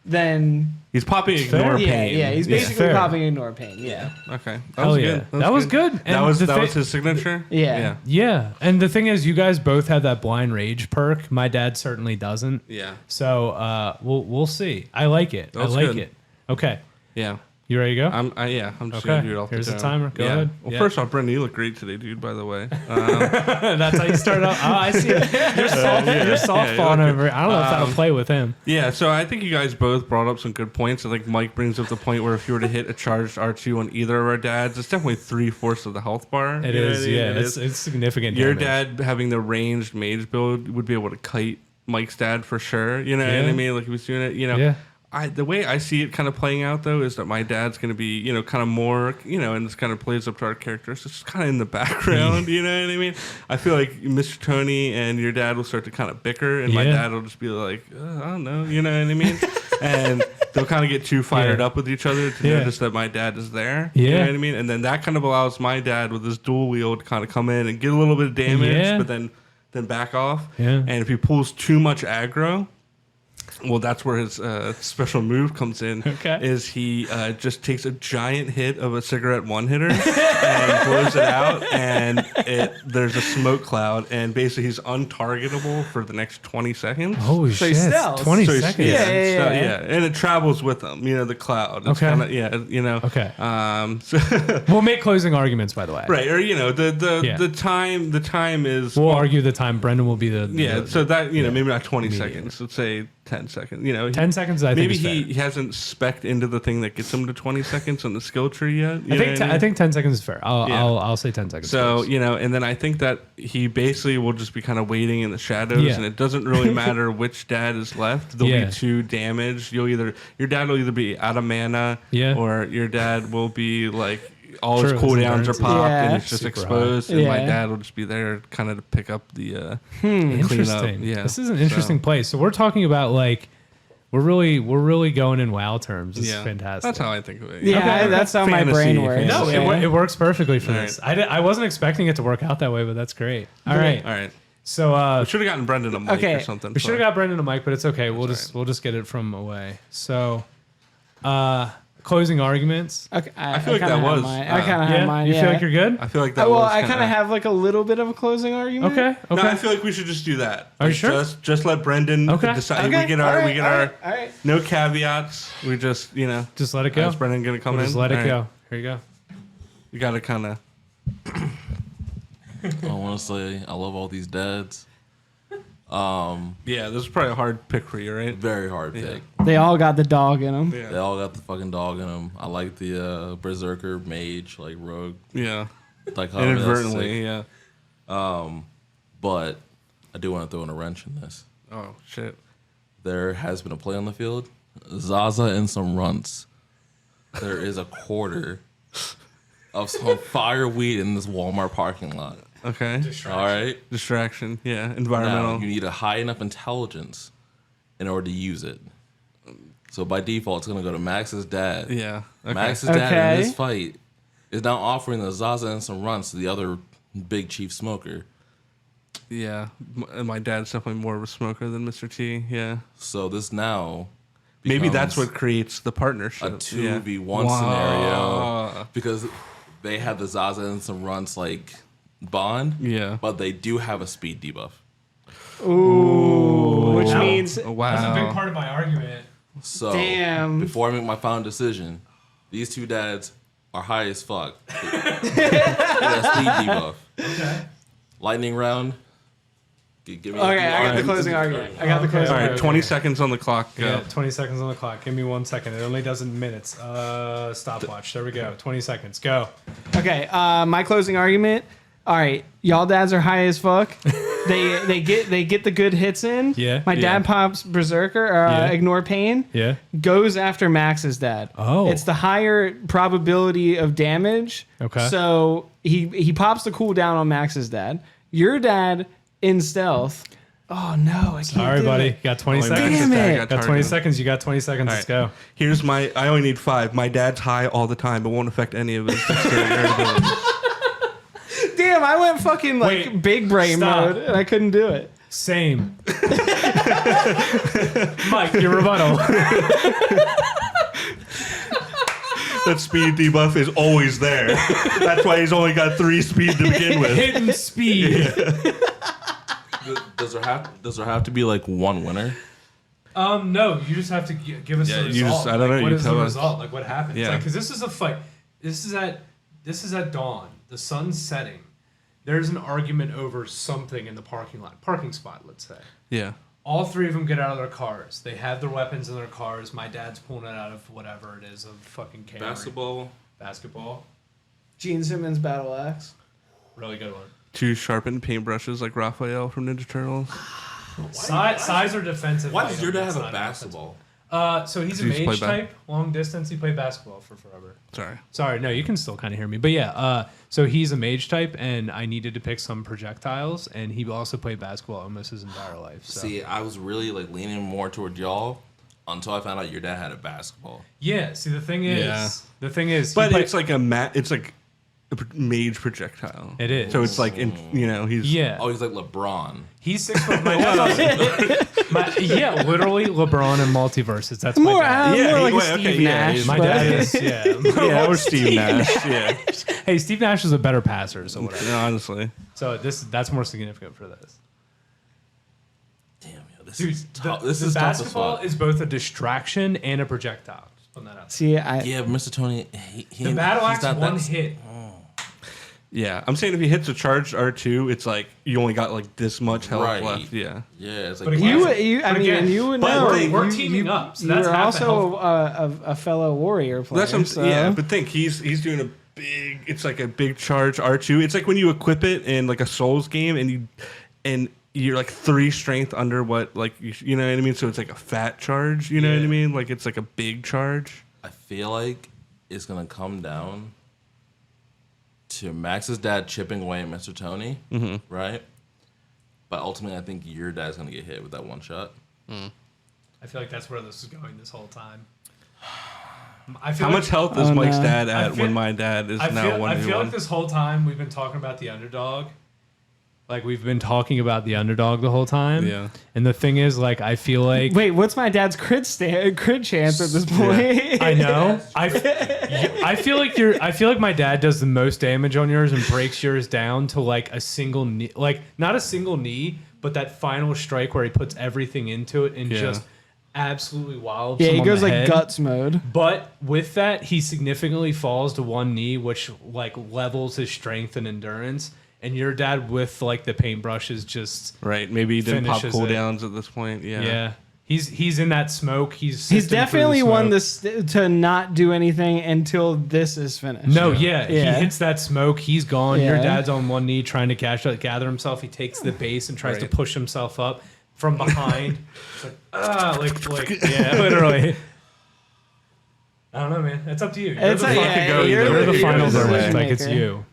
Than he's popping ignore pain. Yeah, he's basically popping ignore pain. Yeah. Okay. That was good. That was his signature. Yeah. And the thing is, you guys both have that blind rage perk. My dad certainly doesn't. Yeah. So we'll see. I like it. I like it. Okay. Yeah. You ready to go? I'm just gonna do it off Here's the the timer. Go ahead. Well, first off, Brendan, you look great today, dude. By the way, that's how you start out. Oh, I see. You're softballing over. I don't know if that'll play with him. Yeah. So I think you guys both brought up some good points. I think Mike brings up the point where if you were to hit a charged R2 on either of our dads, it's definitely 3/4 of the health bar. It is. Yeah. It's significant. Your damage. dad having the ranged mage build would be able to kite Mike's dad for sure. You know what I mean? Like he was doing it. You know. Yeah. The way I see it kind of playing out, though, is that my dad's going to be, kind of more, and this kind of plays up to our characters. It's just kind of in the background, you know what I mean? I feel like Mr. Tony and your dad will start to kind of bicker, and my dad will just be like, I don't know, you know what I mean? And they'll kind of get too fired up with each other to notice that my dad is there, you know what I mean? And then that kind of allows my dad with his dual wield to kind of come in and get a little bit of damage, but then back off. Yeah. And if he pulls too much aggro, well, that's where his special move comes in. Okay. Is he just takes a giant hit of a cigarette one-hitter and blows it out, and there's a smoke cloud, and basically he's untargetable for the next 20 seconds. Holy shit! 20 seconds. Yeah. And it travels with him. The cloud. It's kinda, Okay. So We'll make closing arguments, by the way. right, or the time is. We'll argue the time. Brendan will be the So that maybe not 20 seconds. Let's say 10 seconds. 10 seconds. I think maybe he hasn't specced into the thing that gets him to 20 seconds on the skill tree yet. I think 10 seconds is fair. I'll say 10 seconds. So and then I think that he basically will just be kind of waiting in the shadows, and it doesn't really matter which dad is left. There'll be 2 damage. Your dad will either be out of mana, or your dad will be like all his cooldowns are popped and it's just super exposed, and my dad will just be there kind of to pick up the interesting. Yeah, this is an interesting place. So we're talking about like we're really going in WoW terms. This is fantastic. That's how I think of it. Yeah, that's how my brain works. No, it works perfectly for this. I wasn't expecting it to work out that way, but that's great. All right. So we should have gotten Brendan a mic or something. We should have got Brendan a mic, but it's okay. We'll just get it from away. So closing arguments. Okay, I feel like that was. I kind of have mine. You feel like you're good? I feel like that was. Well, I kind of have like a little bit of a closing argument. Okay. No, I feel like we should just do that. Are you sure? Just let Brendan decide. Okay. We get our. All right. No caveats. We just just let it go. Is Brendan gonna come in? Just let it go. Here you go. You gotta kind of. I want to say I love all these dads. Yeah, this is probably a hard pick for you, right? Very hard pick. They all got the dog in them. Yeah. They all got the fucking dog in them. I like the berserker mage, like rogue. Yeah. Dichotomy, Inadvertently, yeah. But I do want to throw in a wrench in this. Oh shit. There has been a play on the field. Zaza and some runts. There is a quarter of some fireweed in this Walmart parking lot. Okay. All right. Distraction. Yeah. Environmental. Now, you need a high enough intelligence in order to use it. So by default, it's going to go to Max's dad. Yeah. Okay. Max's dad in this fight is now offering the Zaza and some runts to the other big chief smoker. Yeah. My dad's definitely more of a smoker than Mr. T. Yeah. So this now maybe that's what creates the partnership. A 2v1 scenario. Because they have the Zaza and some runts like bond. Yeah. But they do have a speed debuff. Ooh. Which means wow. That's a big part of my argument. So Before I make my final decision, these 2 dads are high as fuck. They got speed debuff. Okay. Lightning round, Give me Okay, I got the closing argument. I got the closing All right, argument. 20 seconds on the clock. Go. Yeah, 20 seconds on the clock. Give me 1 second. It only does in minutes. Stopwatch. There we go. 20 seconds. Go. Okay, my closing argument. All right, y'all dads are high as fuck. They get the good hits in. Yeah. My dad pops Berserker or Yeah. Ignore Pain. Yeah. Goes after Max's dad. Oh. It's the higher probability of damage. Okay. So he pops the cooldown on Max's dad. Your dad in stealth. Oh no, I can't. Sorry, do buddy. it. You got 20 Only seconds. Max's dad it. got Got 20 targeted. seconds. You got 20 seconds. Let's go. Here's my. I only need 5. My dad's high all the time. It won't affect any of his dexterity or abilities. Damn, I went fucking like Wait, big brain stop. mode and I couldn't do it. Same. Mike, your rebuttal. That speed debuff is always there. That's why he's only got 3 speed to begin with. Hidden speed. Does there have to be like one winner? No, you just have to give us Yeah, the you result. just- I don't know, What you is the tell us. result? Like what happens? Yeah. Because this is a fight. This is at dawn. The sun's setting. There's an argument over something in the parking spot. Let's say. Yeah. All 3 of them get out of their cars. They have their weapons in their cars. My dad's pulling it out of whatever it is of fucking camera. Basketball. Gene Simmons battle axe. Really good one. 2 sharpened paintbrushes like Raphael from Ninja Turtles. Size or defensive? Why does your dad item, have it's a not basketball? So he's a Did you play mage type, long distance. He played basketball for forever. Sorry. No, you can still kind of hear me. But yeah, so he's a mage type, and I needed to pick some projectiles, and he also played basketball almost his entire life. So. See, I was really like leaning more toward y'all until I found out your dad had a basketball. Yeah. See, the thing is, Yeah. But it's like it's like a mage projectile. It is. So it's like, he's... yeah. Oh, he's like LeBron. He's 6 foot. Yeah, literally LeBron and multiverses. That's More, my dad. more like a wait, Steve okay, yeah, Nash. he's- My but- dad is, yeah. Yeah, or Steve Nash. Yeah. Hey, Steve Nash is a better passer, so whatever. No, honestly. So that's more significant for this. Damn, yo, this Dude, is tough. This the is tough as basketball fuck. is both a distraction and a projectile. Just putting that out. See, Yeah, but Mr. Tony, The battle he's axe not one that- hit. Yeah. I'm saying if he hits a charged R2, it's like you only got like this much health Right. left. Yeah. Yeah, it's But like again- you would But know. think- We're You- teaming you- up, so that's you're half the also a fellow warrior player. That's what I'm so. Yeah, but think he's doing a big. It's like a big charge R2. It's like when you equip it in like a Souls game and you're like 3 strength under what like you know what I mean. So it's like a fat charge. You know what I Yeah. mean? Like it's like a big charge. I feel like it's gonna come down to Max's dad chipping away at Mr. Tony, right? But ultimately, I think your dad's gonna get hit with that one shot. I feel like that's where this is going this whole time. How much health is Mike's dad I at feel- when my dad is I now feel 1v1? like this whole time we've been talking about the underdog. Like we've been talking about the underdog the whole time. Yeah. And the thing is, like, I feel like Wait, what's my dad's crit chance at this point? I know. I feel like my dad does the most damage on yours and breaks yours down to like a single knee, like not a single knee, but that final strike where he puts everything into it and just absolutely wild. Yeah, he goes like guts mode. But with that, he significantly falls to one knee, which like levels his strength and endurance. And your dad with like the paintbrush is just Right. Maybe he didn't pop finishes it. cooldowns at this point. Yeah. yeah. He's in that smoke. He's He's definitely won this. this to not do anything until this is finished. No, yeah. Yeah. He hits that smoke. He's gone. Your Yeah. dad's on one knee trying to gather himself. He takes the base and tries to Right. push himself up from behind. It's like yeah, literally. I don't know, man. It's up to you. You're It's the, a- fin- yeah, go you're either you're the way. finals Either are way. with. Like it's maker. you.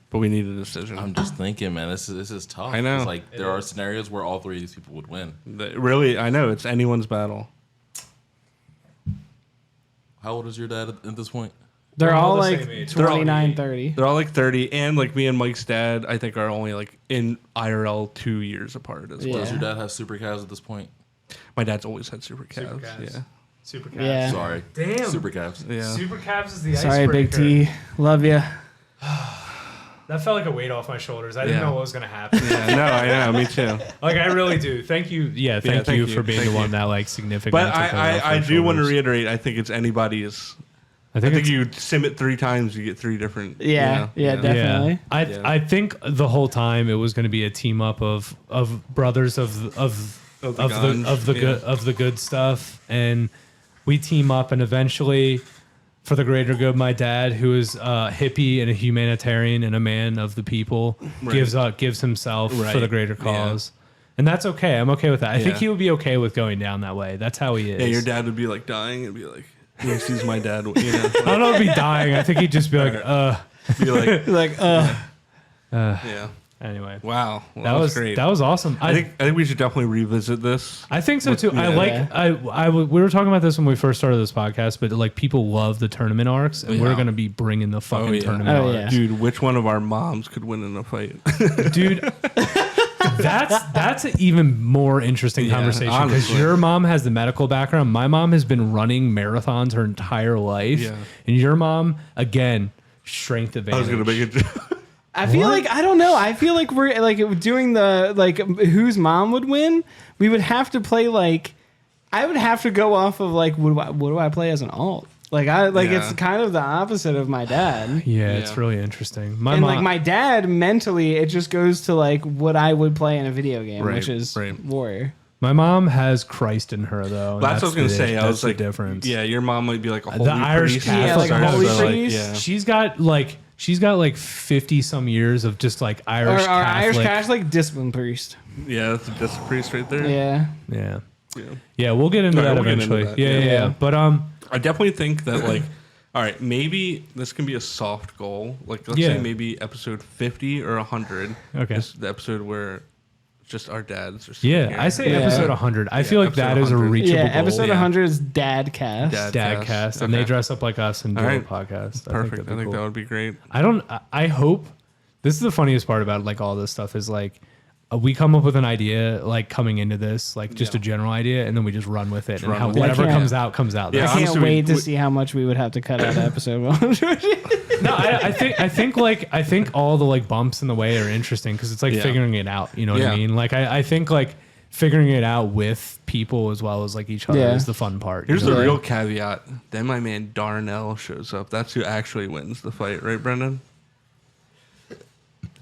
But we need a decision. I'm just thinking, man, this is tough. I know. It's like there are scenarios where all 3 of these people would win. Really, I know it's anyone's battle. How old is your dad at this point? They're They're all all the like same age. 29, 30. They're all like 30, and like me and Mike's dad, I think are only like in IRL 2 years apart as well. Yeah. Does your dad have super calves at this point? My dad's always had super calves. Super calves. Yeah. Super Cavs. Yeah. Sorry. Damn. Super calves. Yeah. Super Cavs is the Sorry, icebreaker. Big T. Love ya. That felt like a weight off my shoulders. I didn't Yeah. know what was gonna happen. Yeah, no, I know, me too. Like I really do. Thank you. Yeah, thank thank you you. for being Thank the you. one that like significant. But I do want to reiterate, I think it's anybody's I think you sim it 3 times, you get 3 different. Yeah, definitely. Yeah. I think the whole time it was going to be a team up of brothers of the good stuff, and we team up, and eventually, for the greater good, my dad, who is a hippie and a humanitarian and a man of the people, gives himself for the greater cause. And that's okay. I'm okay with that. I think he would be okay with going down that way. That's how he is. Yeah, your dad would be like dying and be like, he sees my dad, like, I don't know if he'd be dying. I think he'd just be like, Be like, yeah. Anyway. Wow. Well, that was great. That was awesome. I think we should definitely revisit this. I think so too. We were talking about this when we first started this podcast, but like people love the tournament arcs, and we're gonna be bringing the fucking tournament arcs. Yeah. Dude, which one of our moms could win in a fight? Dude, that's an even more interesting conversation because your mom has the medical background. My mom has been running marathons her entire life, and your mom, again, strength advantage. I was gonna make it. I feel like I don't know. I feel like we're like doing the like whose mom would win. We would have to play like I would have to go off of like what do I play as an alt? Like it's kind of the opposite of my dad. Yeah, it's really interesting. My dad mentally it just goes to like what I would play in a video game, which is Warrior. My mom has Christ in her though. That's what I was gonna say. I was like, difference. Yeah, your mom might be like a holy the Irish priest. Catholic. Yeah, like a holy priest. She's got like 50 some years of just like Irish Catholic. Catholic. Irish Catholic discipline priest. Yeah, that's a discipline priest right there. Yeah. We'll get into that eventually. Yeah. But I definitely think that like, all right, maybe this can be a soft goal. Like let's say maybe episode 50 or 100. Okay. Is the episode where just our dads are here. I say episode 100. I feel like that is a reachable goal. Episode 100 is Dad Cast. Dad Cast. And they dress up like us and do a podcast. Perfect. I think that would be great. I hope this is the funniest part about like all this stuff is like we come up with an idea like coming into this, like just a general idea, and then we just run with it. And whatever comes out, comes out. Yeah, I can't wait to see how much we would have to cut out of episode 100. No, I think all the like bumps in the way are interesting because it's like figuring it out. You know what I mean? Like I think like figuring it out with people as well as like each other is the fun part. Here's the real caveat. Then my man Darnell shows up. That's who actually wins the fight, right, Brendan?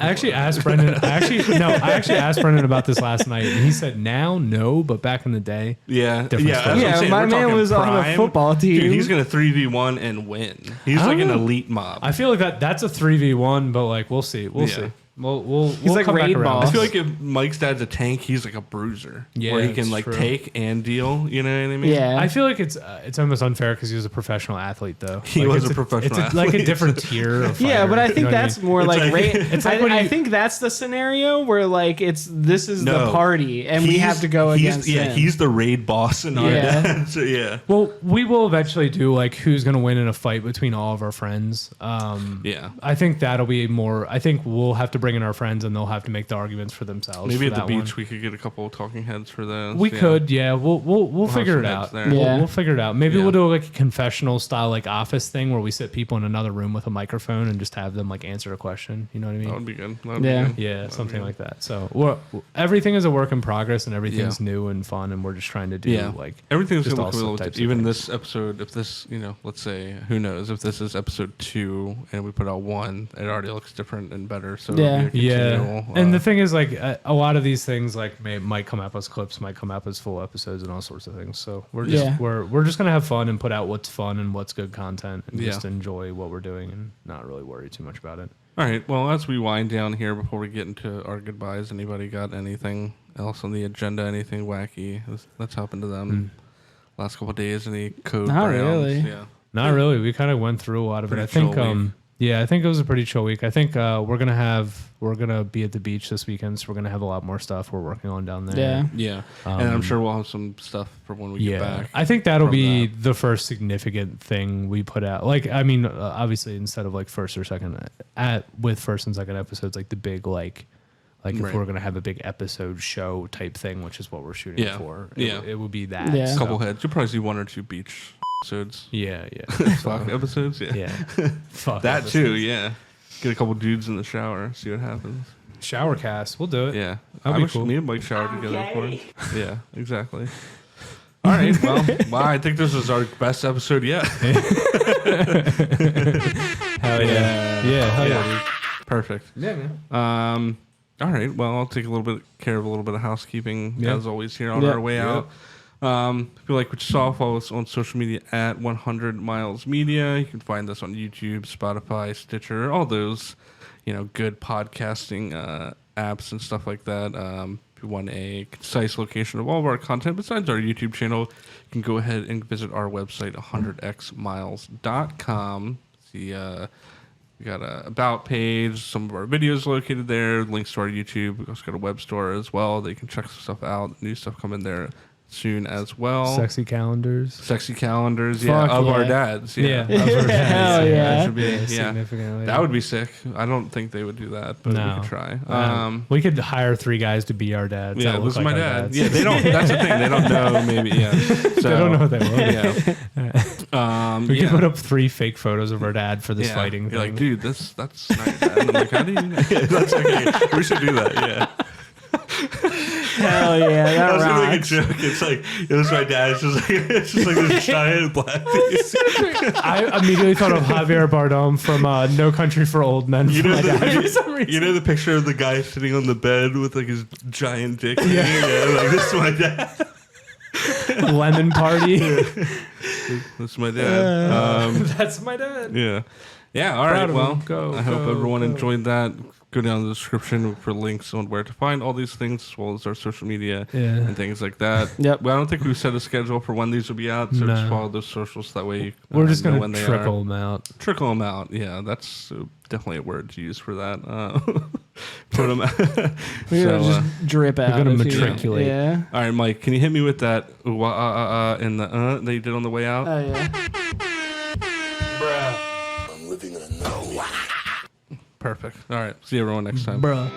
I actually asked Brendan. I actually asked Brendan about this last night, and he said now no, but back in the day, different story. My man was on a football team. Dude, he's gonna 3v1 and win. He's like an elite mob. I feel like that's a 3v1, but like we'll see. We'll see. We'll like come back raid around. boss. I feel like if Mike's dad's a tank, he's like a bruiser. Yeah, where he can it's like true. take and deal. You know what I mean? Yeah. I feel like it's almost unfair because he was a professional athlete, though. He like, was a professional It's like a athlete. different tier of fighter, Yeah, but I think you know that's what I mean? more like like- rate. It's like when I you- think that's the scenario where like this is the party and we have to go against him. He's the raid boss in our dad. So yeah. Well, we will eventually do like who's going to win in a fight between all of our friends. I think that'll be more. I think we'll have to bring in our friends and they'll have to make the arguments for themselves. Maybe for at the that beach one. we could get a couple of talking heads for those. We could, yeah. We'll have figure some it heads out. there. Yeah. We'll figure it out. Maybe we'll do like a confessional style like office thing where we sit people in another room with a microphone and just have them like answer a question. You know what I mean? That would be good. Yeah, something like that. So everything is a work in progress and everything's new and fun, and we're just trying to do like everything's just gonna all look a little types of even things. this episode. If this, let's say, who knows, if this is episode 2 and we put out 1, it already looks different and better. So it'll be a continual, and the thing is, like a lot of these things, like might come up as clips, might come up as full episodes, and all sorts of things. So we're just we're just gonna have fun and put out what's fun and what's good content, and just enjoy what we're doing and not really worry too much about it. All right. Well, as we wind down here before we get into our goodbyes, anybody got anything else on the agenda? Anything wacky that's happened to them last couple of days? Any code? Not rounds? really. Yeah. Not really. We kind of went through a lot of it. I think. I think it was a pretty chill week. I think we're gonna be at the beach this weekend, so we're gonna have a lot more stuff we're working on down there. Yeah. And I'm sure we'll have some stuff for when we get back. I think that'll be the first significant thing we put out. Like, I mean, obviously, instead of like first or second, with first and second episodes, like the big like if we're gonna have a big episode show type thing, which is what we're shooting for. It would be that. Yeah. A couple heads. You'll probably see 1 or 2 beach episodes. Yeah. Fuck episodes. Yeah. Fuck That episodes. too. Yeah. Get a couple dudes in the shower. See what happens. Shower cast. We'll do it. Yeah. That'd I be wish cool. me and Mike showered together before. Yeah. Exactly. All right. Well, I think this is our best episode yet. Hell yeah. Yeah, hell yeah, dude. Perfect. Yeah, man. All right. Well, I'll take a little bit of housekeeping as always here on our way out. If you like what you saw, follow us on social media at 100 Miles Media. You can find us on YouTube, Spotify, Stitcher, all those, good podcasting apps and stuff like that. If you want a concise location of all of our content besides our YouTube channel, you can go ahead and visit our website, 100xmiles.com. See, we got a About page, some of our videos located there, links to our YouTube. We also got a web store as well that you can check some stuff out. New stuff coming there soon as well. Sexy calendars, of our dads. Yeah. Hell yeah. That should be, significantly. That would be sick. I don't think they would do that, but we could try. We could hire 3 guys to be our dads. Yeah, this is my dad. Yeah, they don't. That's the thing. They don't know. Maybe. Yeah. So, they don't know what they look. Yeah. We could put up 3 fake photos of our dad for this fighting You're thing. like, dude, that's not your dad. And I'm like, how do you? That's okay. We should do that. Yeah. Hell yeah, that I was gonna make a rocks. joke. It's like it was my dad. It's just like this giant black piece. I immediately thought of Javier Bardem from No Country for Old Men. You for know, my dad for some you reason. know the picture of the guy sitting on the bed with like his giant dick. Yeah, like this is my dad. Lemon Party. That's my dad. That's my dad. Yeah. All right. Proud of Well, him. Go, I hope go, everyone go. enjoyed that. Go down in the description for links on where to find all these things, as well as our social media and things like that. Yep. Well, I don't think we've set a schedule for when these will be out, so No. just follow those socials. That way, We're just know gonna when they trickle are. them out. Trickle them out. Yeah, that's definitely a word to use for that. Put them. We're gonna just drip out. gonna if you- matriculate. Yeah. All right, Mike, can you hit me with that and the that you did on the way out? Oh yeah. I'm living in a no. Perfect. All right. See everyone next time. Bruh.